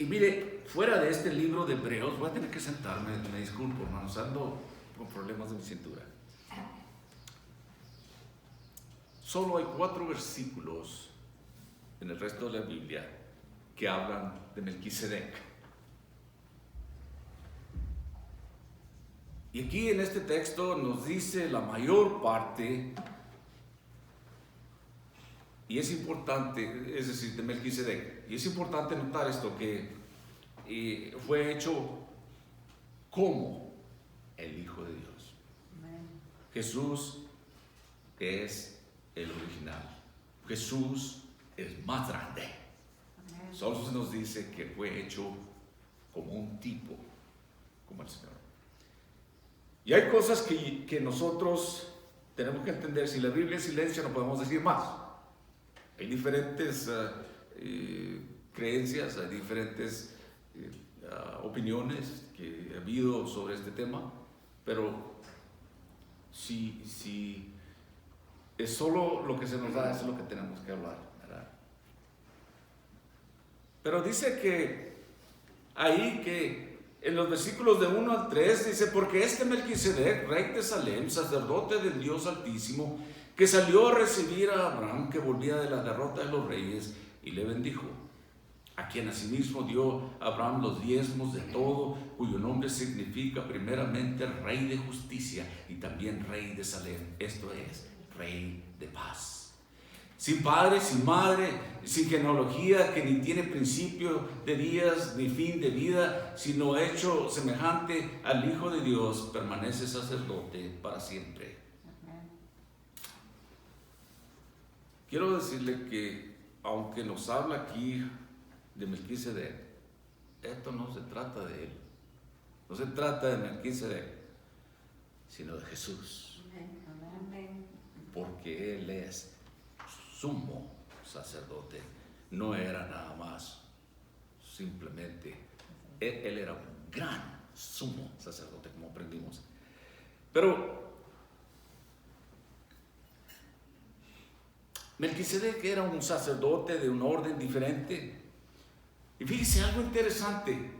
Y mire, fuera de este libro de Hebreos, voy a tener que sentarme, me disculpo, hermanos, ando con problemas de mi cintura. Solo hay 4 versículos en el resto de la Biblia que hablan de Melquisedec. Y aquí en este texto nos dice la mayor parte, y es importante, es decir, de Melquisedec. Y es importante notar esto, que fue hecho como el Hijo de Dios. Jesús es el original. Jesús es más grande. Solo se nos dice que fue hecho como un tipo, como el Señor. Y hay cosas que nosotros tenemos que entender. Si la Biblia es silencio, no podemos decir más. Hay diferentes creencias, hay diferentes opiniones que ha habido sobre este tema, pero si es solo lo que se nos da, eso es lo que tenemos que hablar, ¿verdad? Pero dice que ahí que en los versículos de 1 al 3 dice: porque este Melquisedec, rey de Salem, sacerdote del Dios Altísimo, que salió a recibir a Abraham, que volvía de la derrota de los reyes, y le bendijo, a quien asimismo dio Abraham los diezmos de todo, cuyo nombre significa primeramente rey de justicia y también rey de Salem, esto es, rey de paz. Sin padre, sin madre, sin genealogía, que ni tiene principio de días ni fin de vida, sino hecho semejante al Hijo de Dios, permanece sacerdote para siempre. Quiero decirle que, aunque nos habla aquí de Melquisedec, esto no se trata de él, no se trata de Melquisedec, sino de Jesús, porque él es sumo sacerdote. No era nada más simplemente él era un gran sumo sacerdote, como aprendimos. Pero Melquisedec era un sacerdote de un orden diferente. Y fíjese algo interesante,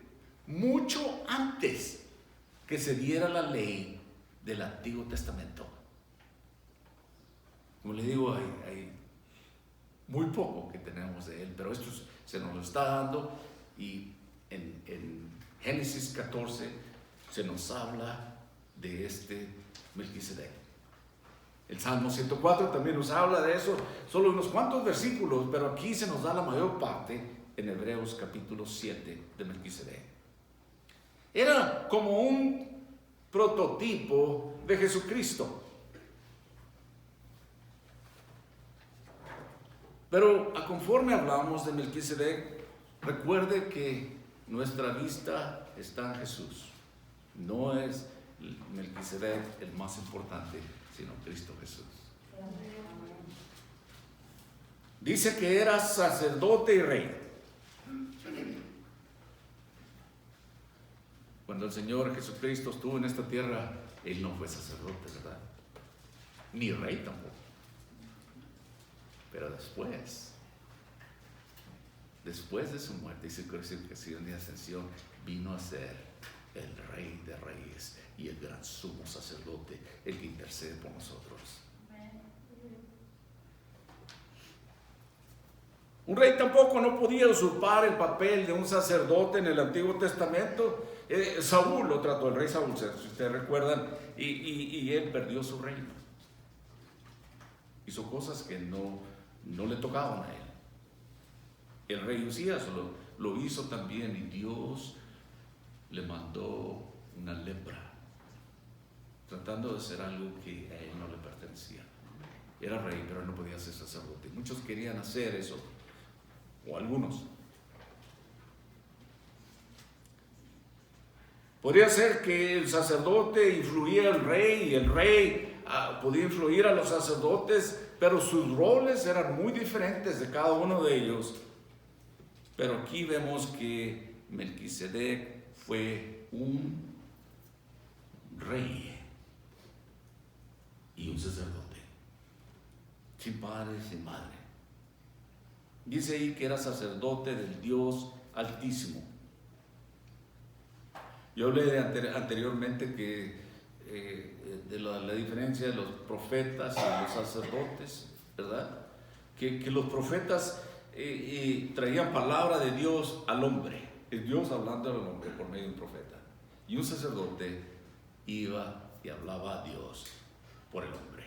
mucho antes que se diera la ley del Antiguo Testamento. Como le digo, hay muy poco que tenemos de él, pero esto se nos lo está dando, y en Génesis 14 se nos habla de este Melquisedec. El Salmo 104 también nos habla de eso, solo unos cuantos versículos, pero aquí se nos da la mayor parte en Hebreos capítulo 7 de Melquisedec. Era como un prototipo de Jesucristo. Pero conforme hablamos de Melquisedec, recuerde que nuestra vista está en Jesús. No es Melquisedec el más importante, sino Cristo Jesús. Dice que era sacerdote y rey. Cuando el Señor Jesucristo estuvo en esta tierra, Él no fue sacerdote, ¿verdad? Ni rey tampoco. Pero después de su muerte y su crucifixión y ascensión, vino a ser el Rey de Reyes y el gran sumo sacerdote, el que intercede por nosotros. Un rey tampoco no podía usurpar el papel de un sacerdote en el Antiguo Testamento. Saúl lo trató, el rey Saúl, si ustedes recuerdan, y él perdió su reino. Hizo cosas que no le tocaban a él. El rey Usías lo hizo también, y Dios le mandó una lepra, tratando de hacer algo que a él no le pertenecía. Era rey, pero no podía ser sacerdote. Muchos querían hacer eso, o algunos. Podría ser que el sacerdote influía al rey, y el rey podía influir a los sacerdotes, pero sus roles eran muy diferentes de cada uno de ellos. Pero aquí vemos que Melquisedec fue un rey y un sacerdote, sin padre, sin madre. Dice ahí que era sacerdote del Dios Altísimo. Yo hablé anteriormente que de la diferencia de los profetas y los sacerdotes, ¿verdad? Que los profetas traían palabra de Dios al hombre, es Dios hablando al hombre por medio de un profeta, y un sacerdote iba y hablaba a Dios por el hombre.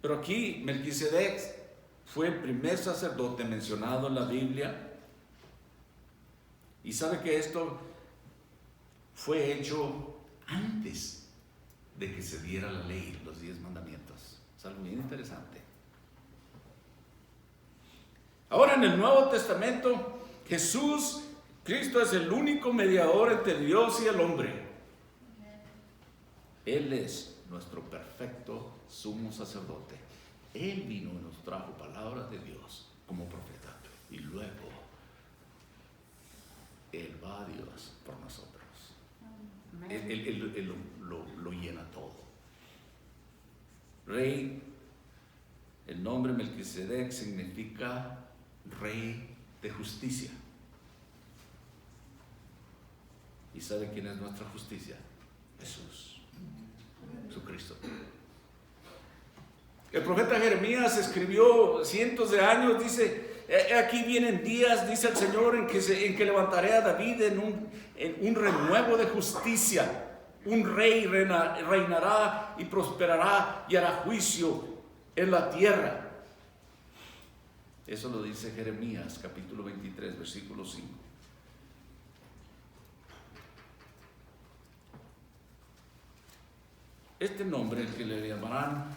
Pero aquí Melquisedec fue el primer sacerdote mencionado en la Biblia, y sabe que esto fue hecho antes de que se diera la ley, los 10 mandamientos. Es algo bien interesante. Ahora en el Nuevo Testamento, Cristo es el único mediador entre Dios y el hombre. Él es nuestro perfecto sumo sacerdote. Él vino y nos trajo palabras de Dios como profeta. Y luego, Él va a Dios por nosotros. Él lo llena todo. Rey, el nombre Melquisedec significa Rey de justicia. ¿Y sabe quién es nuestra justicia? Jesús, Jesucristo. El profeta Jeremías escribió cientos de años, dice: aquí vienen días, dice el Señor, en que levantaré a David en un renuevo de justicia. Un rey reinará y prosperará y hará juicio en la tierra. Eso lo dice Jeremías, capítulo 23, versículo 5. Este nombre, el que le llamarán,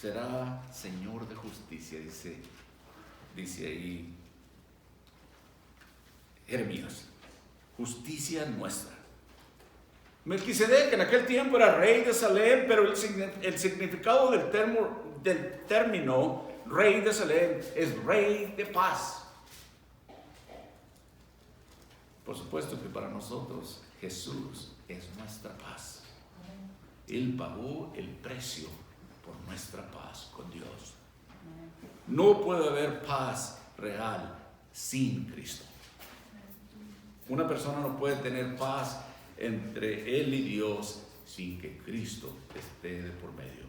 será Señor de justicia, dice ahí Jeremías. Justicia nuestra. Melquisedec en aquel tiempo era rey de Salem, pero el significado del término rey de Salem es rey de paz. Por supuesto que para nosotros Jesús es nuestra paz. Él pagó el precio por nuestra paz con Dios. No puede haber paz real sin Cristo. Una persona no puede tener paz entre él y Dios sin que Cristo esté de por medio.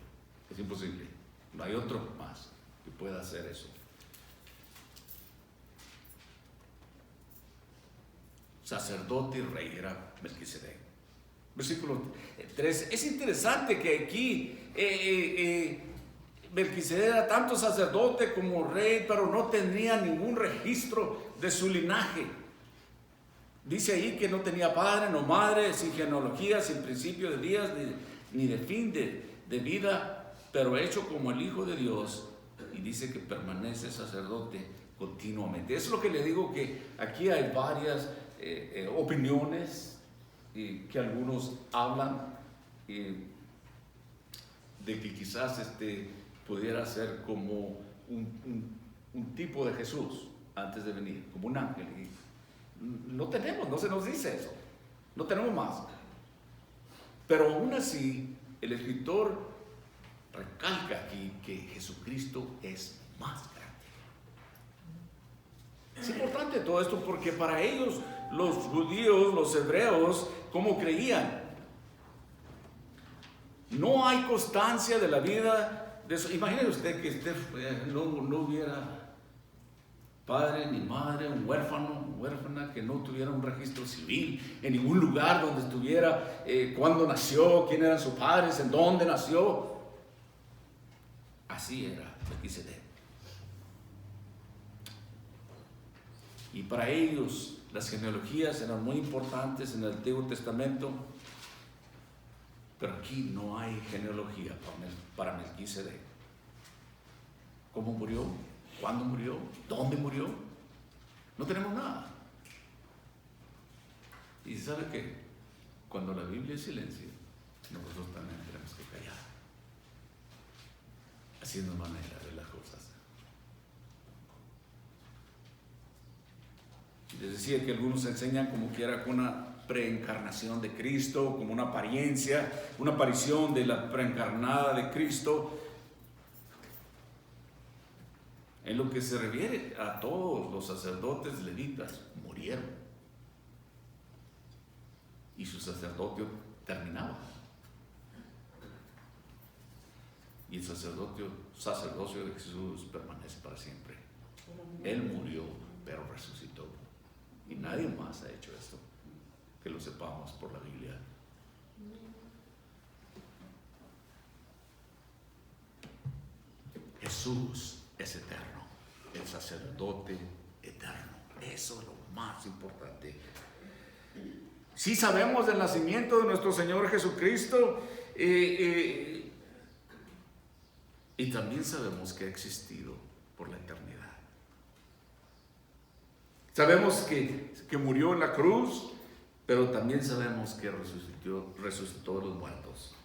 Es imposible. No hay otro más que pueda hacer eso. Sacerdote y rey era Melquisedec. Versículo 3. Es interesante que aquí Melquisedec era tanto sacerdote como rey, pero no tenía ningún registro de su linaje. Dice ahí que no tenía padre, no madre, sin genealogía, sin principio de días, ni de fin de vida, pero hecho como el Hijo de Dios, y dice que permanece sacerdote continuamente. Eso es lo que le digo, que aquí hay varias opiniones que algunos hablan de que quizás pudiera ser como un tipo de Jesús antes de venir, como un ángel. No se nos dice eso, no tenemos más. Pero aún así, el escritor recalca aquí que Jesucristo es más grande. Es importante todo esto porque para ellos, los judíos, los hebreos, ¿cómo creían? No hay constancia de la vida de eso. Imagínese usted que no hubiera padre ni madre, un huérfano, huérfana, que no tuviera un registro civil en ningún lugar donde estuviera, cuándo nació, quién eran sus padres, en dónde nació. Así era Melquisedec. Y para ellos las genealogías eran muy importantes en el Antiguo Testamento, pero aquí no hay genealogía para Melquisedec. ¿Cómo murió? ¿Cuándo murió? ¿Dónde murió? No tenemos nada. Y ¿sabe qué? Cuando la Biblia es silencio, nosotros también tenemos que callar. Haciendo manera de las cosas. Les decía que algunos enseñan como que era con una preencarnación de Cristo, como una apariencia, una aparición de la preencarnada de Cristo. En lo que se refiere a todos los sacerdotes levitas, murieron. y su sacerdocio terminaba. Y el sacerdocio de Jesús permanece para siempre. Él murió, pero resucitó. Y nadie más ha hecho esto, que lo sepamos por la Biblia. Jesús es eterno, el sacerdote eterno. Eso es lo más importante. Sí sabemos del nacimiento de nuestro Señor Jesucristo, y también sabemos que ha existido por la eternidad. Sabemos que murió en la cruz, pero también sabemos que resucitó de los muertos.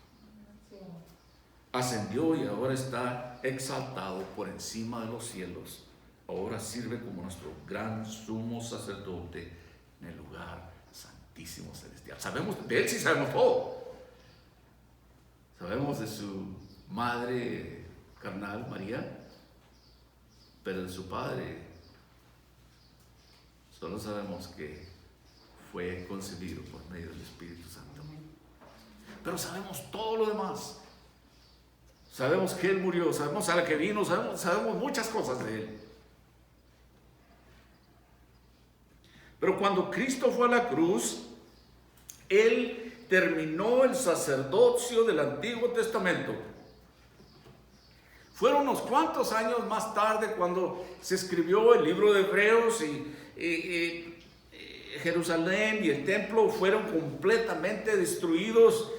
Ascendió y ahora está exaltado por encima de los cielos. Ahora sirve como nuestro gran sumo sacerdote en el lugar santísimo celestial. Sabemos de él, sí sabemos todo. Sabemos de su madre carnal, María, pero de su padre solo sabemos que fue concebido por medio del Espíritu Santo. Pero sabemos todo lo demás. Sabemos que Él murió, sabemos a la que vino, sabemos muchas cosas de Él. Pero cuando Cristo fue a la cruz, Él terminó el sacerdocio del Antiguo Testamento. Fueron unos cuantos años más tarde cuando se escribió el libro de Hebreos y Jerusalén y el templo fueron completamente destruidos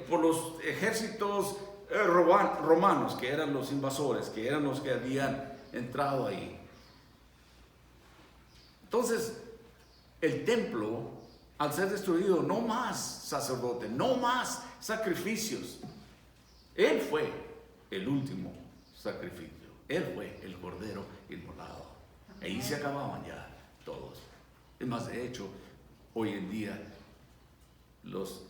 por los ejércitos romanos, que eran los invasores, que eran los que habían entrado ahí. Entonces, el templo, al ser destruido, no más sacerdote, no más sacrificios. Él fue el último sacrificio. Él fue el cordero inmolado. Ahí se acababan ya todos. Es más, de hecho, hoy en día los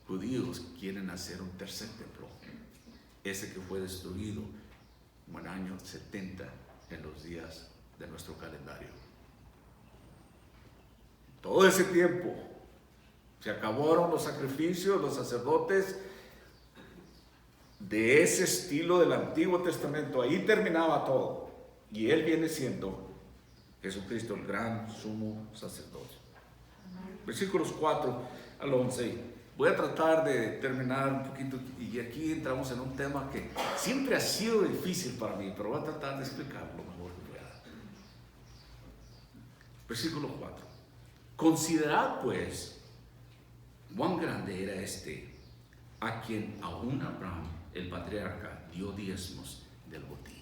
judíos quieren hacer un tercer templo, ese que fue destruido en el año 70 en los días de nuestro calendario. Todo ese tiempo se acabaron los sacrificios, los sacerdotes de ese estilo del Antiguo Testamento. Ahí terminaba todo. Y Él viene siendo Jesucristo, el gran sumo sacerdote. Versículos 4 al 11. Voy a tratar de terminar un poquito, y aquí entramos en un tema que siempre ha sido difícil para mí, pero voy a tratar de explicarlo lo mejor que pueda. Versículo 4. Considerad pues cuán grande era este, a quien aún Abraham, el patriarca, dio diezmos del botín.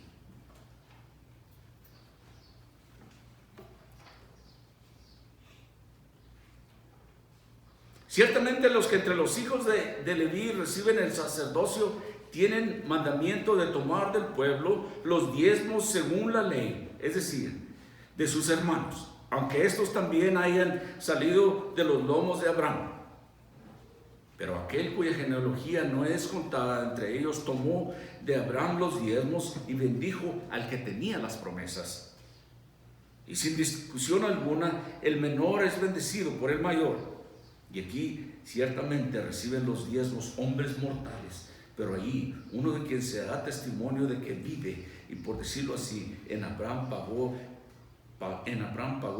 Ciertamente los que entre los hijos de Leví reciben el sacerdocio tienen mandamiento de tomar del pueblo los diezmos según la ley, es decir, de sus hermanos, aunque estos también hayan salido de los lomos de Abraham. Pero aquel cuya genealogía no es contada entre ellos tomó de Abraham los diezmos y bendijo al que tenía las promesas. Y sin discusión alguna, el menor es bendecido por el mayor. Y aquí ciertamente reciben los diezmos hombres mortales, pero allí uno de quien se da testimonio de que vive, y por decirlo así, en Abraham pagó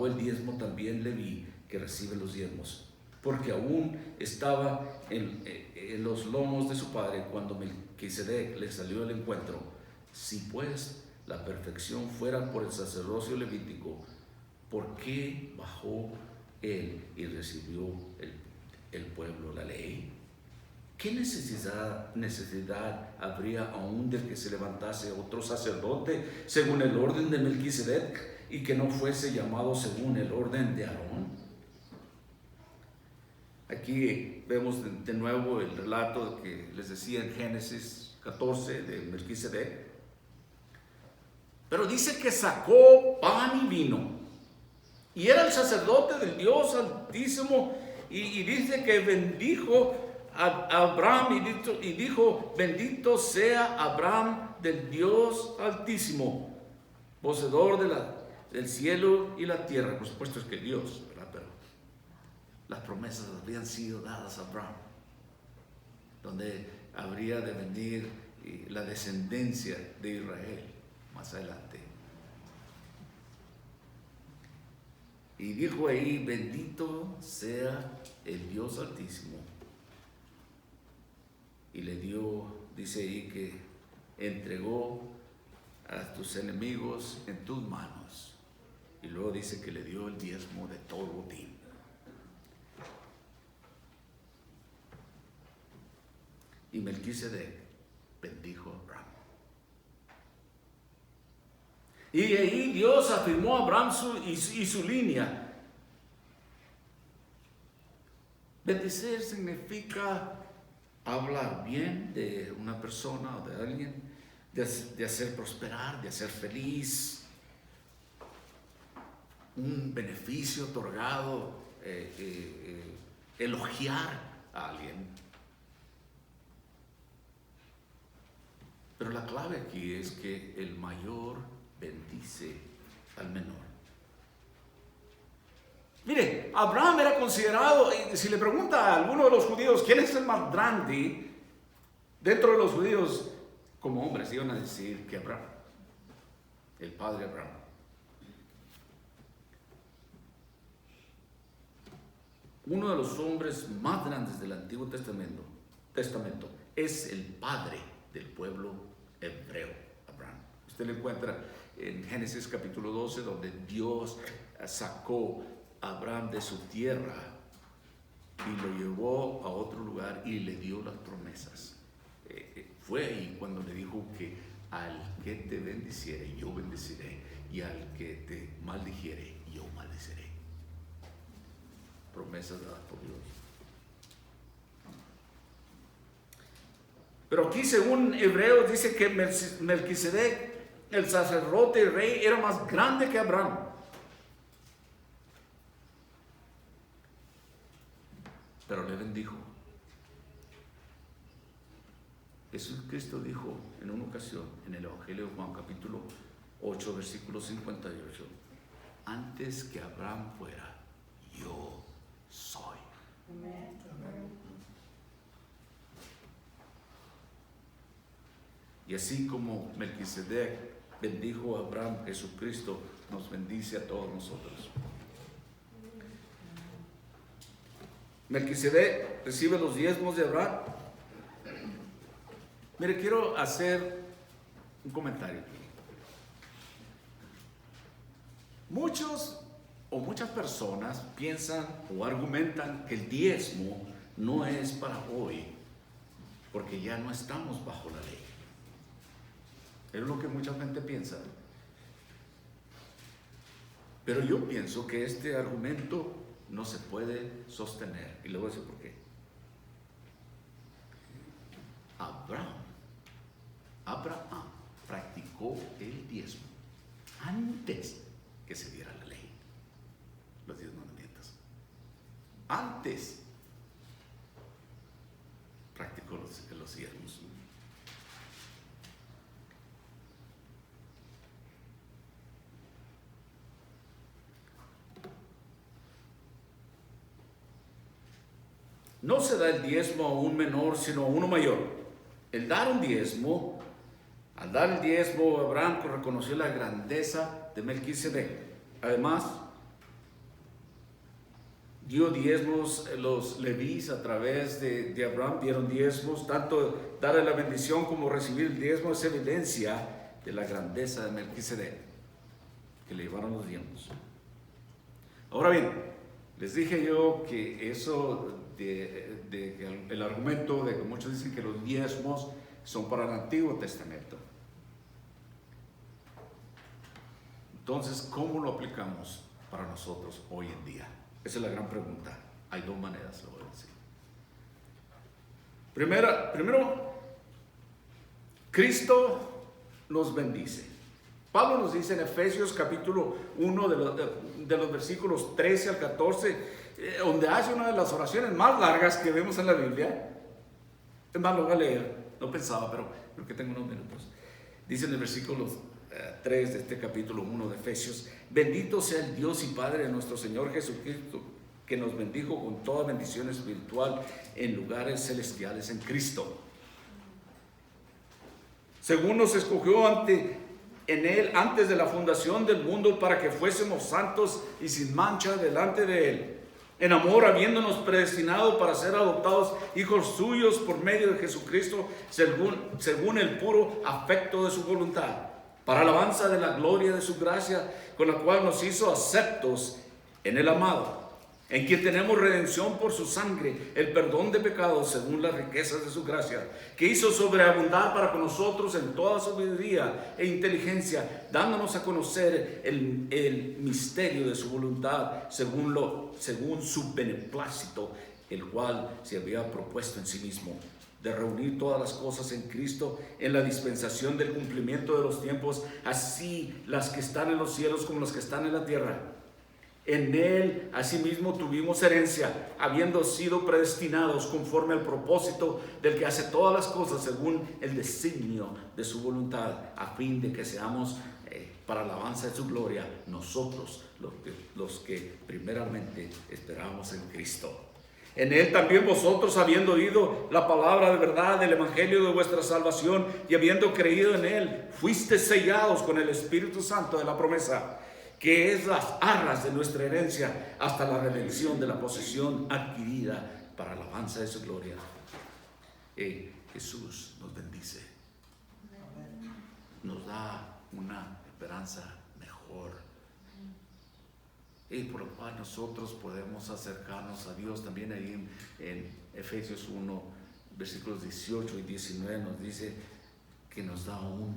el diezmo también Leví, que recibe los diezmos, porque aún estaba en los lomos de su padre cuando Melquisedec le salió al encuentro. Si pues la perfección fuera por el sacerdocio levítico, ¿por qué bajó él y recibió el pueblo la ley? ¿Qué necesidad habría aún de que se levantase otro sacerdote según el orden de Melquisedec y que no fuese llamado según el orden de Aarón? Aquí vemos de nuevo el relato que les decía en Génesis 14 de Melquisedec. Pero dice que sacó pan y vino. Y era el sacerdote del Dios Altísimo. Y dice que bendijo a Abraham y dijo: bendito sea Abraham del Dios Altísimo, poseedor del cielo y la tierra. Por supuesto es que Dios, ¿verdad? Pero las promesas habían sido dadas a Abraham, donde habría de venir la descendencia de Israel más adelante. Y dijo ahí: bendito sea el Dios Altísimo. Y le dio, dice ahí, que entregó a tus enemigos en tus manos. Y luego dice que le dio el diezmo de todo botín. Y Melquisedec bendijo a Abraham. Y ahí Dios afirmó a Abraham y su línea. Bendecir significa hablar bien de una persona o de alguien, de hacer prosperar, de hacer feliz, un beneficio otorgado, elogiar a alguien. Pero la clave aquí es que el mayor bendice al menor. Mire, Abraham era considerado, si le pregunta a alguno de los judíos quién es el más grande dentro de los judíos, como hombres iban a decir que Abraham, el padre Abraham. Uno de los hombres más grandes del Antiguo Testamento es el padre del pueblo hebreo, Abraham. Usted lo encuentra en Génesis capítulo 12, donde Dios sacó a Abraham de su tierra y lo llevó a otro lugar y le dio las promesas. Fue ahí cuando le dijo que al que te bendiciere, yo bendeciré, y al que te maldijere, yo maldeciré. Promesas dadas por Dios. Pero aquí, según Hebreos, dice que Melquisedec, el sacerdote rey, era más grande que Abraham. Pero le bendijo. Jesucristo dijo en una ocasión en el Evangelio de Juan capítulo 8 versículo 58: antes que Abraham fuera, yo soy. Amén. Y así como Melquisedec bendijo a Abraham, Jesucristo nos bendice a todos nosotros. Melquisedec recibe los diezmos de Abraham. Mire, quiero hacer un comentario aquí. Muchas personas piensan o argumentan que el diezmo no es para hoy, porque ya no estamos bajo la ley. Es lo que mucha gente piensa. Pero yo pienso que este argumento no se puede sostener. Y le voy a decir por qué. Abraham practicó el diezmo antes que se diera la ley, los 10 mandamientos. Antes practicó los diezmos. No se da el diezmo a un menor, sino a uno mayor. Al dar el diezmo, Abraham reconoció la grandeza de Melquisedec. Además, dio diezmos, los levíes a través de Abraham dieron diezmos. Tanto darle la bendición como recibir el diezmo es evidencia de la grandeza de Melquisedec, que le llevaron los diezmos. Ahora bien, les dije yo que eso el argumento de que muchos dicen que los diezmos son para el Antiguo Testamento. Entonces, ¿cómo lo aplicamos para nosotros hoy en día? Esa es la gran pregunta. Hay dos maneras, lo voy a decir. Primero, Cristo nos bendice. Pablo nos dice en Efesios capítulo 1 de los versículos 13 al 14, donde hace una de las oraciones más largas que vemos en la Biblia. Es más, lo voy a leer. No pensaba, pero creo que tengo unos minutos. Dice en el versículo 3 de este capítulo 1 de Efesios: bendito sea el Dios y Padre de nuestro Señor Jesucristo, que nos bendijo con toda bendición espiritual en lugares celestiales en Cristo. Según nos escogió en Él antes de la fundación del mundo para que fuésemos santos y sin mancha delante de Él. En amor, habiéndonos predestinado para ser adoptados hijos suyos por medio de Jesucristo, según el puro afecto de su voluntad, para alabanza de la gloria de su gracia, con la cual nos hizo aceptos en el amado, en quien tenemos redención por su sangre, el perdón de pecados según las riquezas de su gracia, que hizo sobreabundar para con nosotros en toda sabiduría e inteligencia, dándonos a conocer el misterio de su voluntad, según su beneplácito, el cual se había propuesto en sí mismo, de reunir todas las cosas en Cristo, en la dispensación del cumplimiento de los tiempos, así las que están en los cielos como las que están en la tierra. En Él asimismo tuvimos herencia, habiendo sido predestinados conforme al propósito del que hace todas las cosas según el designio de su voluntad, a fin de que seamos para alabanza de su gloria, nosotros los que primeramente esperamos en Cristo. En Él también vosotros, habiendo oído la palabra de verdad del evangelio de vuestra salvación y habiendo creído en Él, fuisteis sellados con el Espíritu Santo de la promesa, que es las arras de nuestra herencia, hasta la redención de la posesión adquirida para alabanza de su gloria. Jesús nos bendice, nos da una esperanza mejor, y por lo cual nosotros podemos acercarnos a Dios. También ahí en Efesios 1, versículos 18 y 19 nos dice que nos da un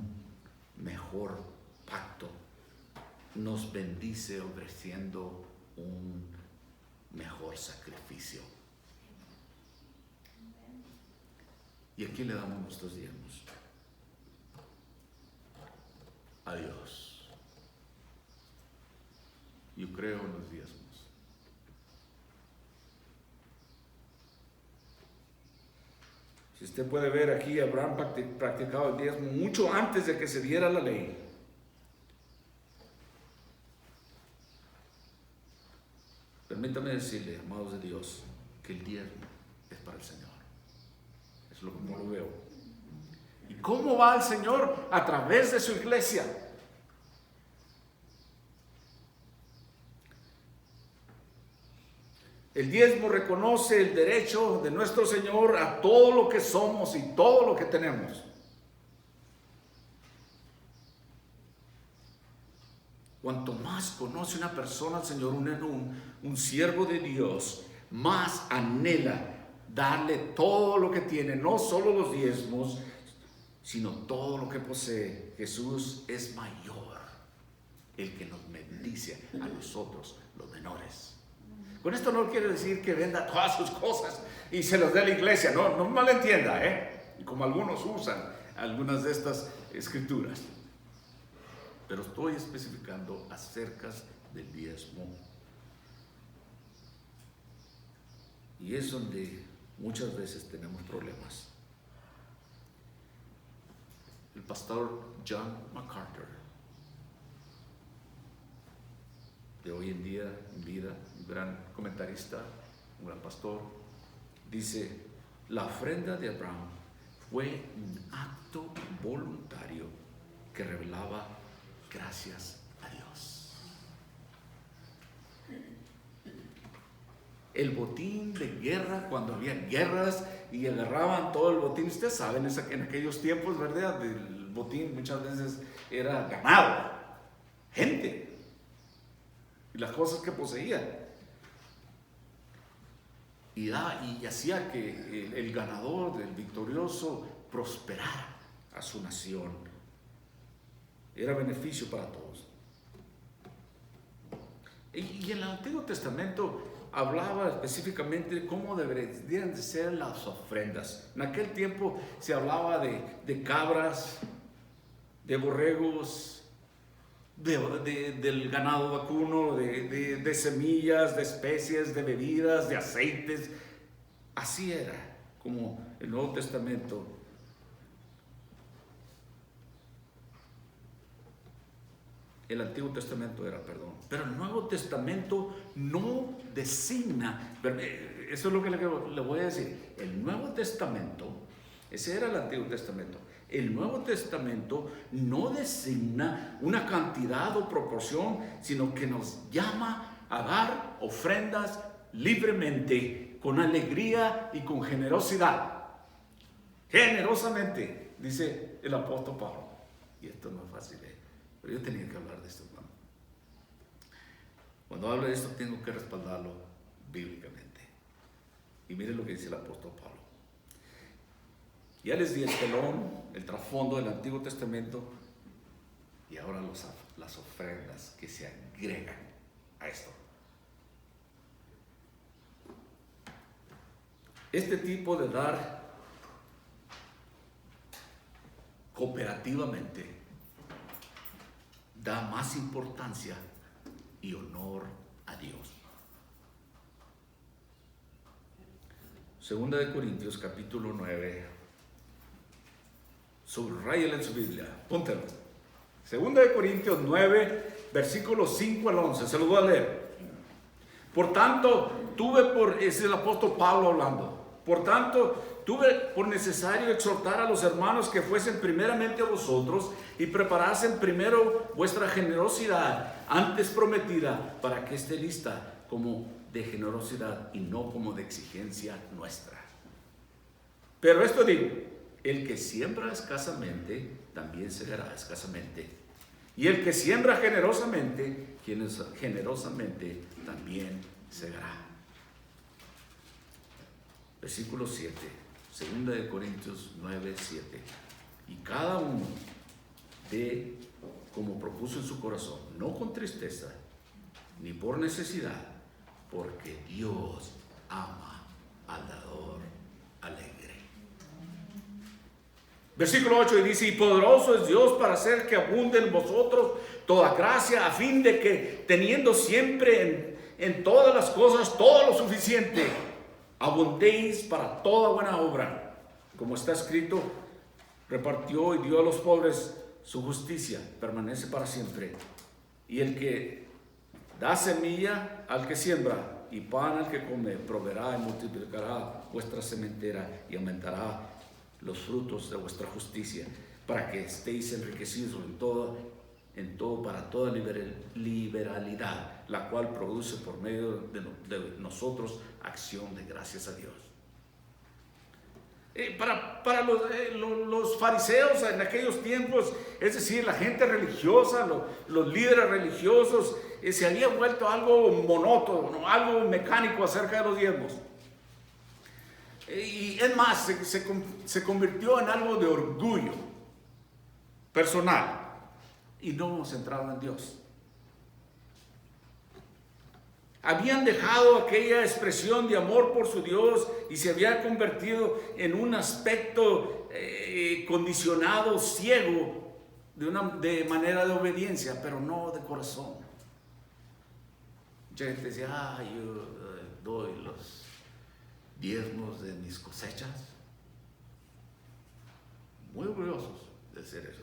mejor pacto. Nos bendice ofreciendo un mejor sacrificio. ¿Y a quién le damos nuestros diezmos? A Dios. Yo creo en los diezmos. Si usted puede ver aquí, Abraham practicaba el diezmo mucho antes de que se diera la ley. Permítame decirle, amados de Dios, que el diezmo es para el Señor. Es como lo veo. ¿Y cómo va el Señor? A través de su iglesia. El diezmo reconoce el derecho de nuestro Señor a todo lo que somos y todo lo que tenemos. Cuanto más conoce una persona al Señor, un siervo de Dios, más anhela darle todo lo que tiene, no solo los diezmos, sino todo lo que posee. Jesús es mayor, el que nos bendice a nosotros, los menores. Con esto no quiere decir que venda todas sus cosas y se las dé a la iglesia, no malentienda, como algunos usan algunas de estas escrituras. Pero estoy especificando acerca del diezmo. Y es donde muchas veces tenemos problemas. El pastor John MacArthur, de hoy en día en vida, un gran comentarista, un gran pastor, dice: la ofrenda de Abraham fue un acto voluntario que revelaba gracias a Dios. El botín de guerra, cuando había guerras y agarraban todo el botín, ustedes saben, en aquellos tiempos, ¿verdad? El botín muchas veces era ganado, gente, y las cosas que poseían. Y hacía que el ganador, el victorioso, prosperara a su nación. Era beneficio para todos. Y en el Antiguo Testamento hablaba específicamente de cómo deberían de ser las ofrendas. En aquel tiempo se hablaba de cabras, de borregos, del ganado vacuno, de semillas, de especies, de bebidas, de aceites. Así era como el Nuevo Testamento El Antiguo Testamento era perdón, pero el Nuevo Testamento no designa, eso es lo que le voy a decir, el Nuevo Testamento, ese era el Antiguo Testamento, el Nuevo Testamento no designa una cantidad o proporción, sino que nos llama a dar ofrendas libremente, con alegría y con generosidad. Generosamente, dice el apóstol Pablo. Y esto no es fácil, pero yo tenía que hablar de esto, hermano. Cuando hablo de esto, tengo que respaldarlo bíblicamente. Y miren lo que dice el apóstol Pablo. Ya les di el telón, el trasfondo del Antiguo Testamento, y ahora las ofrendas que se agregan a esto. Este tipo de dar cooperativamente da más importancia y honor a Dios. Segunda de Corintios capítulo 9. Subrayale en su Biblia, póntelo. Segunda de Corintios 9, versículos 5 al 11. Se lo voy a leer. Por tanto, es el apóstol Pablo hablando. Por tanto, tuve por necesario exhortar a los hermanos que fuesen primeramente a vosotros y preparasen primero vuestra generosidad antes prometida, para que esté lista como de generosidad y no como de exigencia nuestra. Pero esto digo, el que siembra escasamente, también segará escasamente. Y el que siembra generosamente, generosamente también segará. Versículo 7, 2 de Corintios 9, 7. Y cada uno dé como propuso en su corazón, no con tristeza, ni por necesidad, porque Dios ama al dador alegre. Versículo 8 y dice, y poderoso es Dios para hacer que abunde en vosotros toda gracia, a fin de que teniendo siempre en todas las cosas todo lo suficiente, abundéis para toda buena obra. Como está escrito, repartió y dio a los pobres, su justicia permanece para siempre. Y el que da semilla al que siembra y pan al que come, proveerá y multiplicará vuestra sementera y aumentará los frutos de vuestra justicia, para que estéis enriquecidos en todo para toda liberalidad, la cual produce por medio de nosotros acción de gracias a Dios. Para los fariseos en aquellos tiempos, es decir, la gente religiosa, los líderes religiosos, se había vuelto algo monótono, algo mecánico acerca de los diezmos. Y es más, se convirtió en algo de orgullo personal y no centrado en Dios. Habían dejado aquella expresión de amor por su Dios y se había convertido en un aspecto condicionado, ciego, de manera de obediencia, pero no de corazón. Mucha gente decía, yo doy los diezmos de mis cosechas. Muy orgullosos de hacer eso.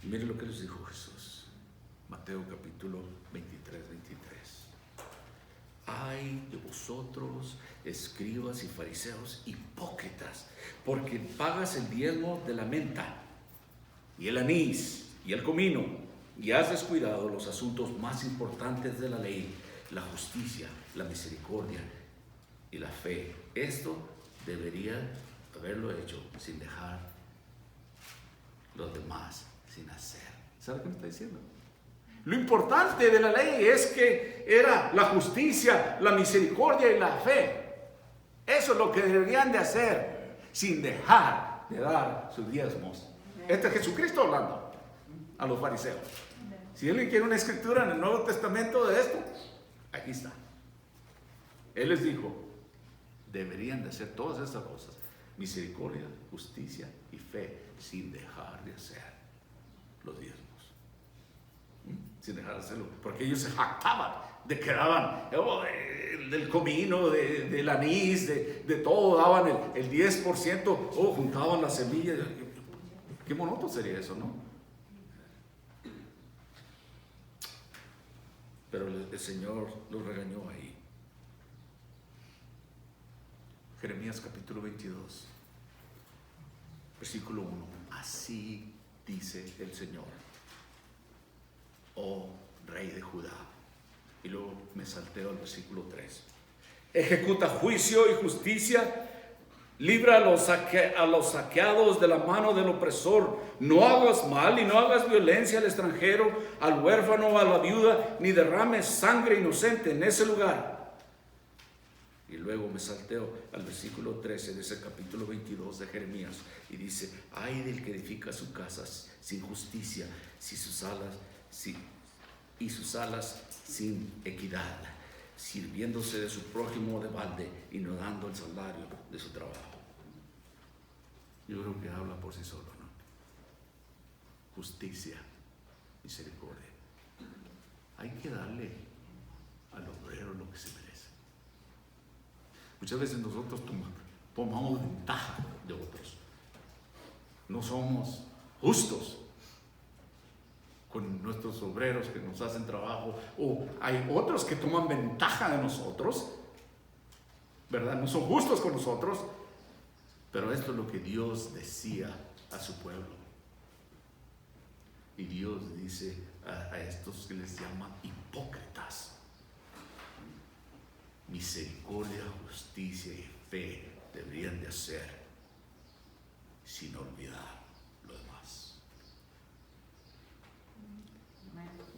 Miren lo que les dijo Jesús, Mateo capítulo 23, 23. Ay de vosotros, escribas y fariseos hipócritas, porque pagas el diezmo de la menta y el anís y el comino, y has descuidado los asuntos más importantes de la ley, la justicia, la misericordia y la fe. Esto debería haberlo hecho sin dejar los demás sin hacer. ¿Sabe qué me está diciendo? Lo importante de la ley es que era la justicia, la misericordia y la fe. Eso es lo que deberían de hacer sin dejar de dar sus diezmos. Este es Jesucristo hablando a los fariseos. Si alguien quiere una escritura en el Nuevo Testamento de esto, aquí está. Él les dijo, deberían de hacer todas estas cosas: misericordia, justicia y fe, sin dejar de hacer los diezmos. Sin dejar de hacerlo, porque ellos se jactaban de que daban del comino, del anís, de todo, daban el 10%, juntaban las semillas. Qué monótono sería eso, ¿no? Pero el Señor lo regañó ahí. Jeremías capítulo 22, versículo 1. Así dice el Señor, oh Rey de Judá. Y luego me salteo al versículo 3. Ejecuta juicio y justicia, libra a los saqueados de la mano del opresor. No hagas mal y no hagas violencia al extranjero, al huérfano o a la viuda, ni derrames sangre inocente en ese lugar. Y luego me salteo al versículo 13 de ese capítulo 22 de Jeremías y dice: ay del que edifica su casa sin justicia, y sus alas sin equidad, sirviéndose de su prójimo de balde y no dando el salario de su trabajo. Yo creo que habla por sí solo, ¿no? Justicia, misericordia. Hay que darle al obrero lo que se merece. Muchas veces nosotros tomamos ventaja de otros. No somos justos con nuestros obreros que nos hacen trabajo, o hay otros que toman ventaja de nosotros, ¿verdad? No son justos con nosotros, pero esto es lo que Dios decía a su pueblo. Y Dios dice a estos que les llama hipócritas: misericordia, justicia y fe deberían de hacer sin olvidar lo demás.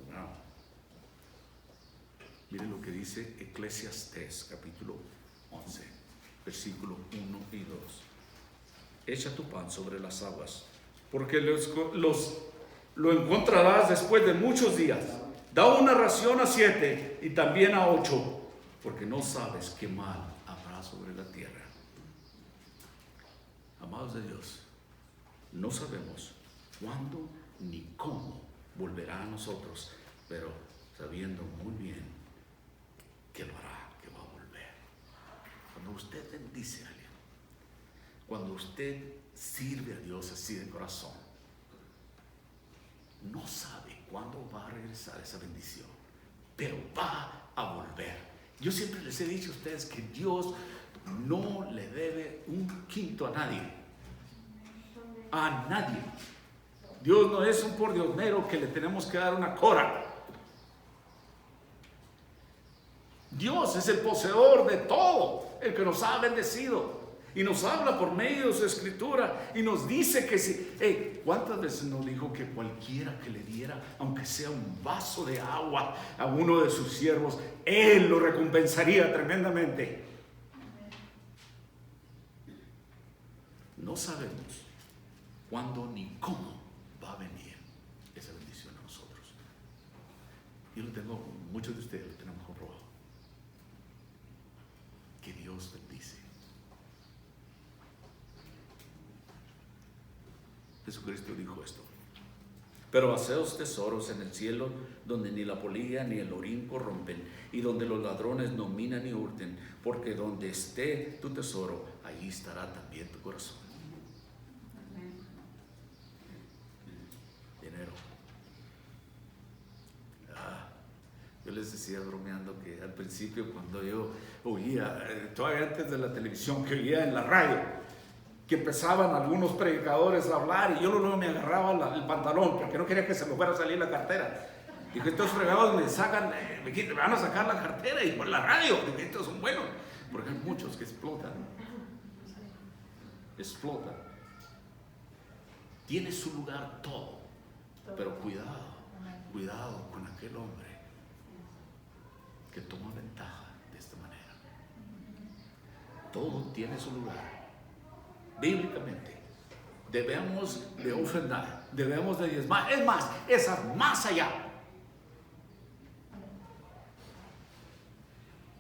Wow. Miren lo que dice Eclesiastés capítulo 11, versículo 1 y 2. Echa tu pan sobre las aguas, porque lo encontrarás después de muchos días. Da una ración a 7 y también a 8, porque no sabes qué mal habrá sobre la tierra. Amados de Dios, no sabemos cuándo ni cómo volverá a nosotros, pero sabiendo muy bien que lo hará, que va a volver. Cuando usted bendice a alguien, cuando usted sirve a Dios así de corazón, no sabe cuándo va a regresar esa bendición, pero va a volver. Yo siempre les he dicho a ustedes que Dios no le debe un quinto a nadie. A nadie. Dios no es un pordiosmero que le tenemos que dar una cora. Dios es el poseedor de todo, el que nos ha bendecido. Y nos habla por medio de su escritura y nos dice que si, ¿cuántas veces nos dijo que cualquiera que le diera, aunque sea un vaso de agua, a uno de sus siervos, Él lo recompensaría tremendamente? No sabemos cuándo ni cómo va a venir esa bendición a nosotros. Yo lo tengo, muchos de ustedes lo tenemos comprobado, que Dios bendice. Jesucristo dijo esto: pero haceos tesoros en el cielo, donde ni la polilla ni el orín corrompen, y donde los ladrones no minan ni hurten, porque donde esté tu tesoro, allí estará también tu corazón. Dinero. Yo les decía bromeando que al principio, cuando yo oía, todavía antes de la televisión, que oía en la radio, que empezaban algunos predicadores a hablar, y yo luego me agarraba el pantalón porque no quería que se me fuera a salir la cartera. Dije: estos fregados me van a sacar la cartera y por la radio. Dije: estos son buenos, porque hay muchos que explotan. Tiene su lugar todo, pero cuidado con aquel hombre que toma ventaja de esta manera. Todo tiene su lugar. Bíblicamente debemos de ofrendar, debemos de diezmar, es más, más allá.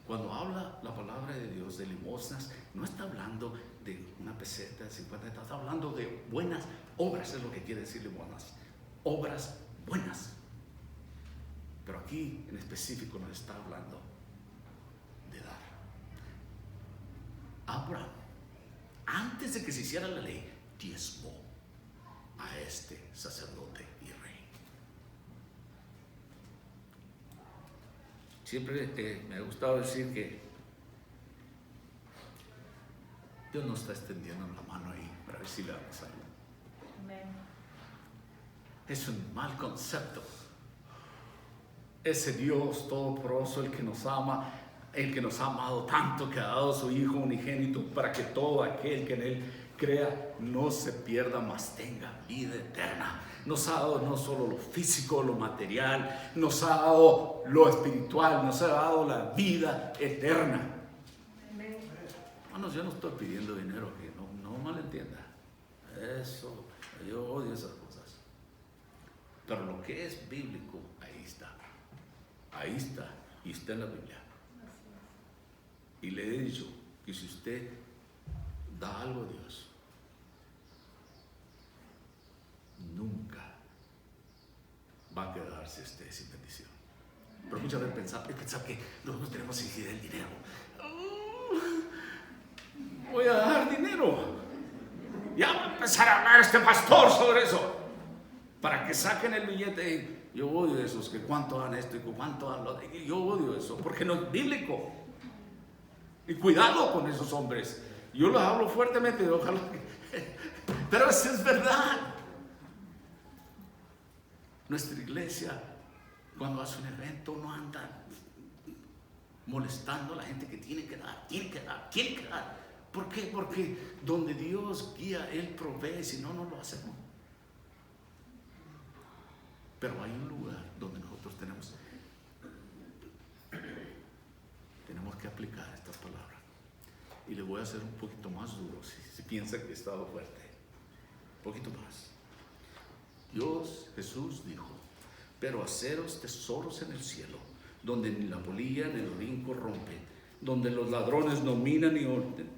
Cuando habla la palabra de Dios de limosnas, no está hablando de una peseta de 50, está hablando de buenas obras, es lo que quiere decir limosnas, obras buenas. Pero aquí en específico nos está hablando de dar. Abraham, antes de que se hiciera la ley, diezmó. a este sacerdote y rey. Siempre me ha gustado decir que Dios no está extendiendo la mano ahí para ver si le damos algo. Es un mal concepto. Ese Dios todopoderoso, el que nos ama, el que nos ha amado tanto, que ha dado a su Hijo unigénito para que todo aquel que en Él crea no se pierda, mas tenga vida eterna. Nos ha dado no solo lo físico, lo material, nos ha dado lo espiritual, nos ha dado la vida eterna. Hermanos, yo no estoy pidiendo dinero, que no malentienda. Eso, yo odio esas cosas. Pero lo que es bíblico, ahí está. Ahí está, y está en la Biblia. Y le he dicho que si usted da algo a Dios, nunca va a quedarse usted sin bendición. Pero muchas veces pensar que nosotros tenemos que exigir el dinero. Voy a dar dinero. Ya va a empezar a hablar este pastor sobre eso, para que saquen el billete. Yo odio esos que cuánto dan esto y cuánto dan lo otro. Yo odio eso porque no es bíblico. Y cuidado con esos hombres. Yo los hablo fuertemente, ojalá pero eso es verdad. Nuestra iglesia, cuando hace un evento, no anda molestando a la gente que tiene que dar. ¿Por qué? Porque donde Dios guía, Él provee, si no, no lo hacemos. Pero hay un lugar donde nosotros tenemos que aplicar estas palabras. Y le voy a hacer un poquito más duro, si piensa que he estado fuerte. Un poquito más. Dios, Jesús dijo: pero haceros tesoros en el cielo, donde ni la polilla ni el orín corrompen, donde los ladrones no minan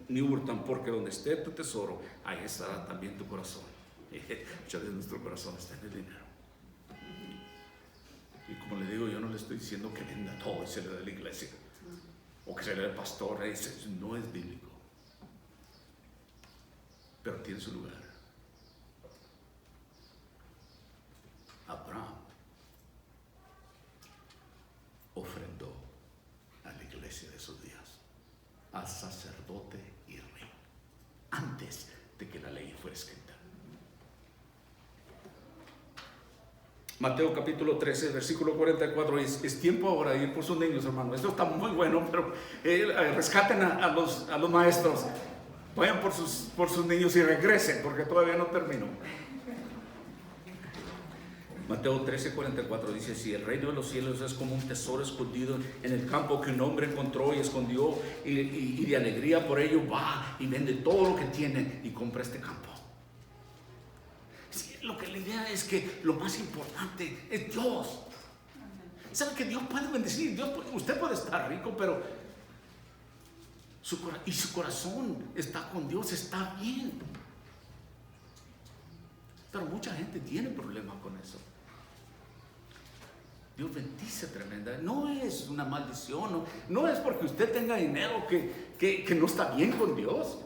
ni hurtan, porque donde esté tu tesoro, ahí estará también tu corazón. Muchas veces nuestro corazón está en el dinero. Y como le digo, yo no le estoy diciendo que venda todo y se le dé a la iglesia, o que se le dé al pastor. Eso no es bíblico. Pero tiene su lugar. Abraham ofrendó a la iglesia de esos días, al sacerdote y rey, antes de que la ley fuera escrita. Mateo capítulo 13, versículo 44, es tiempo ahora de ir por sus niños, hermano. Esto está muy bueno, pero rescaten a los maestros. Vayan por sus niños y regresen, porque todavía no termino. Mateo 13, 44 dice así: el reino de los cielos es como un tesoro escondido en el campo que un hombre encontró y escondió, y de alegría por ello va y vende todo lo que tiene y compra este campo. Sí, lo que la idea es que lo más importante es Dios. ¿Sabe que Dios puede bendecir? Usted puede estar rico, pero su corazón está con Dios, está bien. Pero mucha gente tiene problemas con eso. Dios bendice tremenda. No es una maldición, no es porque usted tenga dinero que no está bien con Dios.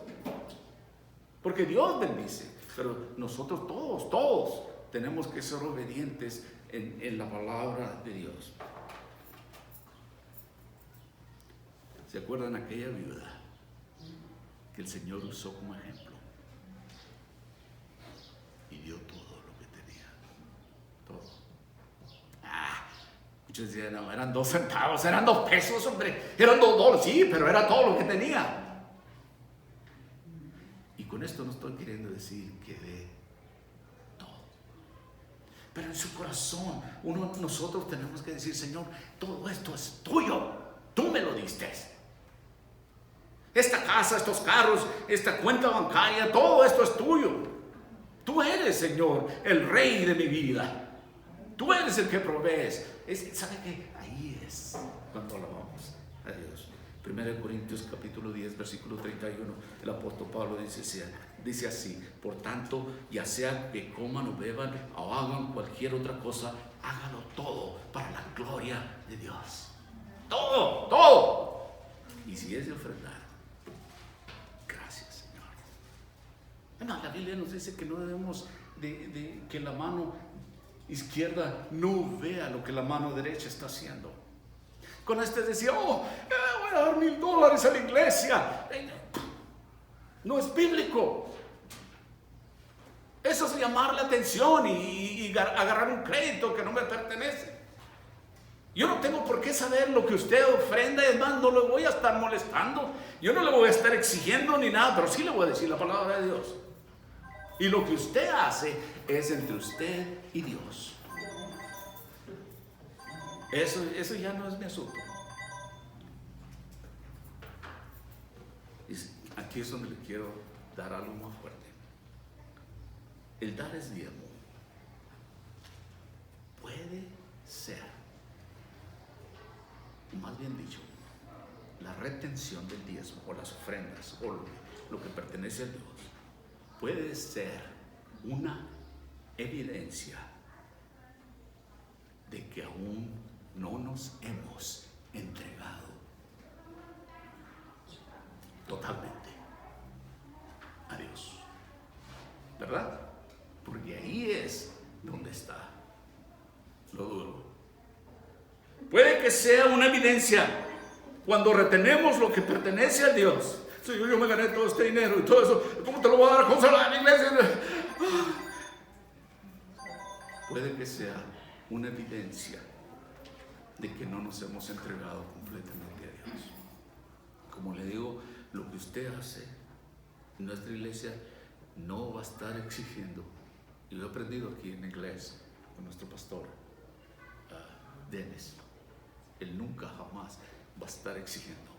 Porque Dios bendice. Pero nosotros todos tenemos que ser obedientes en la palabra de Dios. ¿Se acuerdan aquella viuda que el Señor usó como ejemplo? Y dio todo lo que tenía. Todo. Muchos decían: no, eran 2 centavos, eran 2 pesos, hombre. Eran $2, sí, pero era todo lo que tenía. Y con esto no estoy queriendo decir que dé todo. Pero en su corazón, nosotros tenemos que decir: Señor, todo esto es tuyo. Tú me lo diste. Esta casa, estos carros, esta cuenta bancaria, todo esto es tuyo. Tú eres, Señor, el rey de mi vida. Tú eres el que provees. ¿Sabe qué? Ahí es cuando alabamos a Dios. 1 Corintios capítulo 10, versículo 31, el apóstol Pablo dice así: por tanto, ya sea que coman o beban o hagan cualquier otra cosa, hágalo todo para la gloria de Dios. Todo. Y si es de ofrendar, gracias, Señor. Además, la Biblia nos dice que no debemos de que la mano izquierda no vea lo que la mano derecha está haciendo. Con decía, voy a dar $1,000 a la iglesia. No es bíblico. Eso es llamar la atención y agarrar un crédito que no me pertenece. Yo no tengo por qué saber lo que usted ofrenda, es más, no le voy a estar molestando. Yo no le voy a estar exigiendo ni nada, pero sí le voy a decir la palabra de Dios. Y lo que usted hace es entre usted y Dios. Eso ya no es mi asunto. Y aquí es donde le quiero dar algo más fuerte. El dar es diezmo. Puede ser, más bien dicho, la retención del diezmo o las ofrendas o lo que pertenece a Dios puede ser una evidencia de que aún no nos hemos entregado totalmente a Dios, ¿verdad? Porque ahí es donde está lo duro. Puede que sea una evidencia cuando retenemos lo que pertenece a Dios. Si yo me gané todo este dinero y todo eso, ¿cómo te lo voy a dar? ¿Cómo se lo da a la iglesia? Puede que sea una evidencia de que no nos hemos entregado completamente a Dios. Como le digo, lo que usted hace en nuestra iglesia no va a estar exigiendo. Y lo he aprendido aquí en inglés con nuestro pastor Dennis. Él nunca jamás va a estar exigiendo.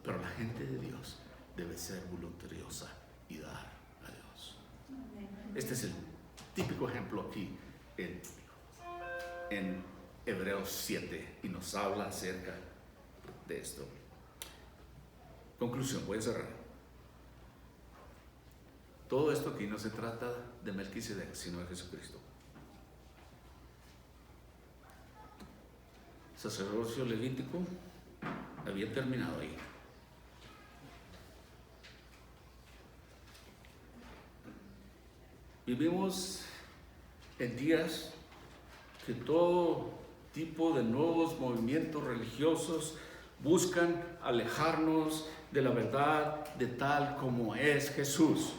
Pero la gente de Dios debe ser voluntariosa y dar a Dios. Este es el típico ejemplo aquí en Hebreos 7 y nos habla acerca de esto. Conclusión, voy a cerrar. Todo esto aquí no se trata de Melquisedec, sino de Jesucristo. Sacerdocio levítico había terminado ahí. Vivimos en días que todo tipo de nuevos movimientos religiosos buscan alejarnos de la verdad de tal como es Jesús.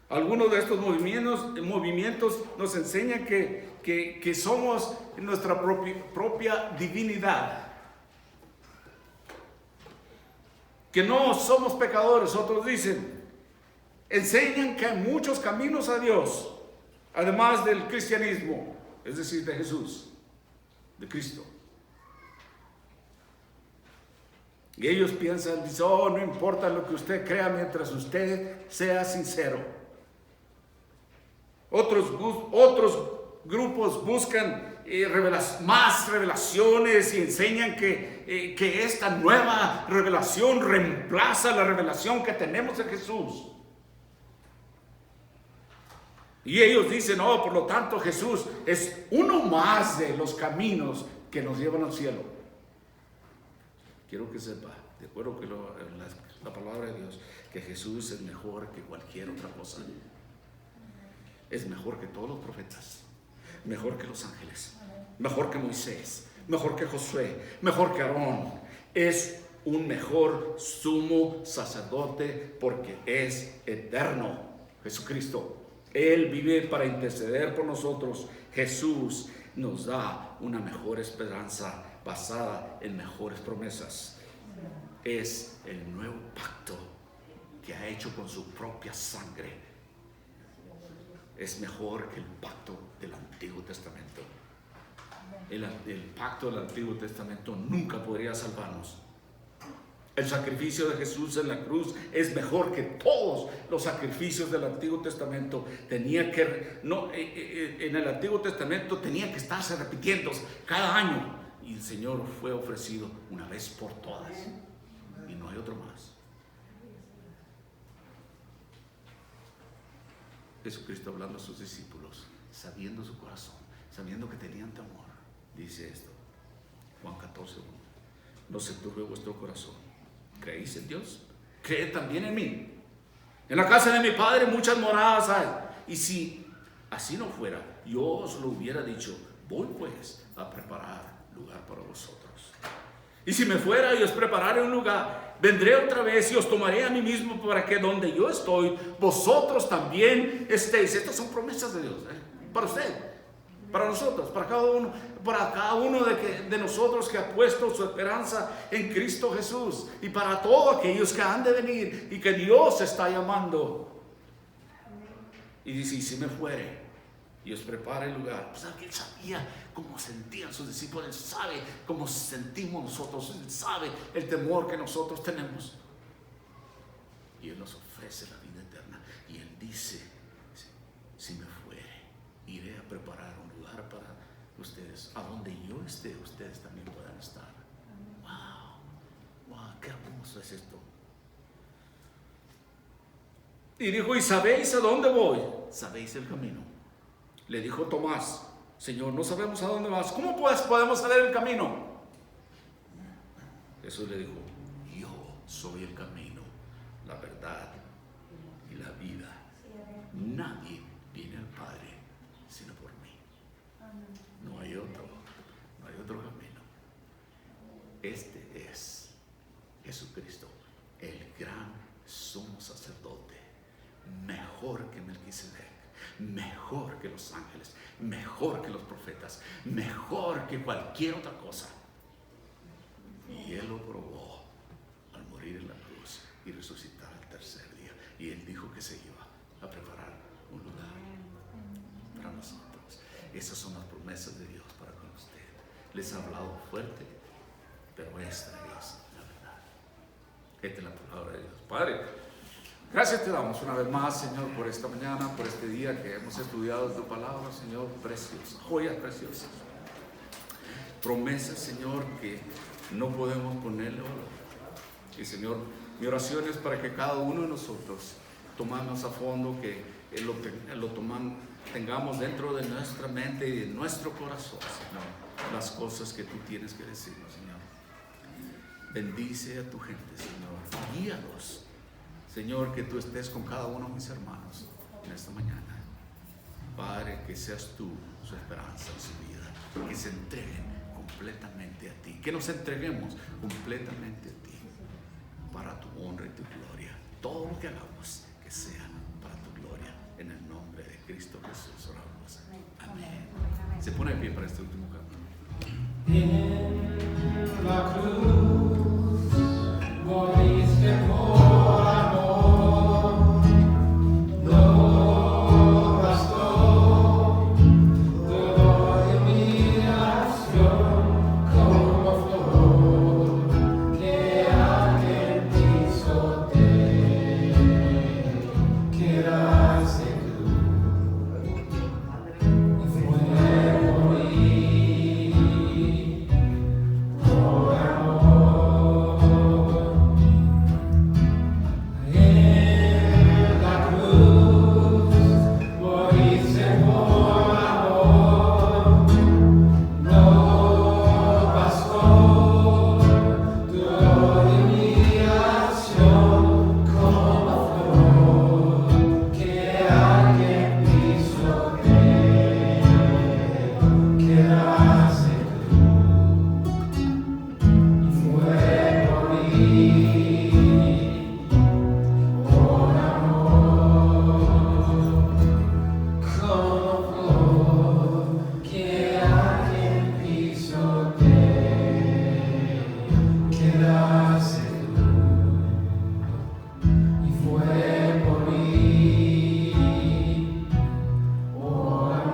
Algunos de estos movimientos nos enseñan que somos nuestra propia divinidad, que no somos pecadores. Otros enseñan que hay muchos caminos a Dios, además del cristianismo, es decir, de Jesús, de Cristo. Y ellos piensan, no importa lo que usted crea mientras usted sea sincero. Otros grupos buscan más revelaciones y enseñan que esta nueva revelación reemplaza la revelación que tenemos en Jesús. Y ellos dicen, por lo tanto Jesús es uno más de los caminos que nos llevan al cielo. Quiero que sepa, de acuerdo con la palabra de Dios, que Jesús es mejor que cualquier otra cosa. Es mejor que todos los profetas, mejor que los ángeles, mejor que Moisés, mejor que Josué, mejor que Aarón. Es un mejor sumo sacerdote porque es eterno. Jesucristo, Él vive para interceder por nosotros. Jesús nos da una mejor esperanza basada en mejores promesas. Es el nuevo pacto que ha hecho con su propia sangre. Es mejor que el pacto del Antiguo Testamento. El pacto del Antiguo Testamento nunca podría salvarnos. El sacrificio de Jesús en la cruz es mejor que todos los sacrificios del Antiguo Testamento. En el Antiguo Testamento tenía que estarse repitiendo cada año. Y el Señor fue ofrecido una vez por todas. Y no hay otro más. Jesucristo hablando a sus discípulos, sabiendo su corazón, sabiendo que tenían temor, dice esto, Juan 14:1. No se turbe vuestro corazón. ¿Creéis en Dios? Creed también en mí. En la casa de mi Padre muchas moradas hay. Y si así no fuera, yo os lo hubiera dicho, voy pues a preparar lugar para vosotros. Y si me fuera y os prepararé un lugar, vendré otra vez y os tomaré a mí mismo para que donde yo estoy, vosotros también estéis. Estas son promesas de Dios, para usted, para nosotros, para cada uno de nosotros que ha puesto su esperanza en Cristo Jesús, y para todos aquellos que han de venir y que Dios está llamando. Y dice, y si me fuere y os prepara el lugar. Pues él sabía cómo sentían sus discípulos, él sabe cómo sentimos nosotros, él sabe el temor que nosotros tenemos. Y él nos ofrece la vida eterna. Y él dice, si me fuere, iré a preparar un lugar para ustedes. A donde yo esté, ustedes también puedan estar. Wow, qué hermoso es esto. Y dijo, ¿y sabéis a dónde voy? ¿Sabéis el camino? Le dijo Tomás, Señor, no sabemos a dónde vas. ¿Cómo pues podemos saber el camino? Jesús le dijo, yo soy el camino, la verdad y la vida. Nadie viene al Padre sino por mí. No hay otro camino. Este es Jesucristo, el gran sumo sacerdote, mejor que Melquisedec, mejor que los ángeles, mejor que los profetas, mejor que cualquier otra cosa. Y él lo probó al morir en la cruz y resucitar al tercer día. Y él dijo que se iba a preparar un lugar para nosotros. Esas son las promesas de Dios para con usted. Les ha hablado fuerte, pero esta es la verdad. Esta es la palabra de Dios. Padre, gracias te damos una vez más, Señor, por esta mañana, por este día que hemos estudiado tu palabra, Señor, preciosa, joyas preciosas. Promesas, Señor, que no podemos ponerle valor. Y, Señor, mi oración es para que cada uno de nosotros tomamos a fondo, que tengamos dentro de nuestra mente y de nuestro corazón, Señor, las cosas que tú tienes que decirnos, Señor. Bendice a tu gente, Señor. Guíalos. Señor, que tú estés con cada uno de mis hermanos en esta mañana. Padre, que seas tú su esperanza en su vida. Que se entreguen completamente a ti. Que nos entreguemos completamente a ti. Para tu honra y tu gloria. Todo lo que hagamos, que sea para tu gloria. En el nombre de Cristo Jesús oramos. Amén. Se pone de pie para este último canto. En la cruz moriste por amor, no bastó toda humillación como flor que alguien pisotea, quedaste tú y fue morir por amor. En la cruz moriste por amor, no bastó tu humillación como flor que alguien pisotea, quedaste y fue morir por amor, como flor que alguien pisotea, quedaste y fue morir por amor.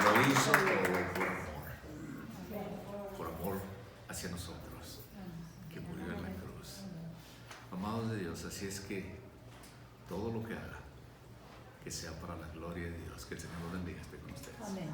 Lo hizo por amor hacia nosotros, que murió en la cruz. Amados de Dios, así es que todo lo que haga, que sea para la gloria de Dios. Que el Señor los bendiga, esté con ustedes. Amén.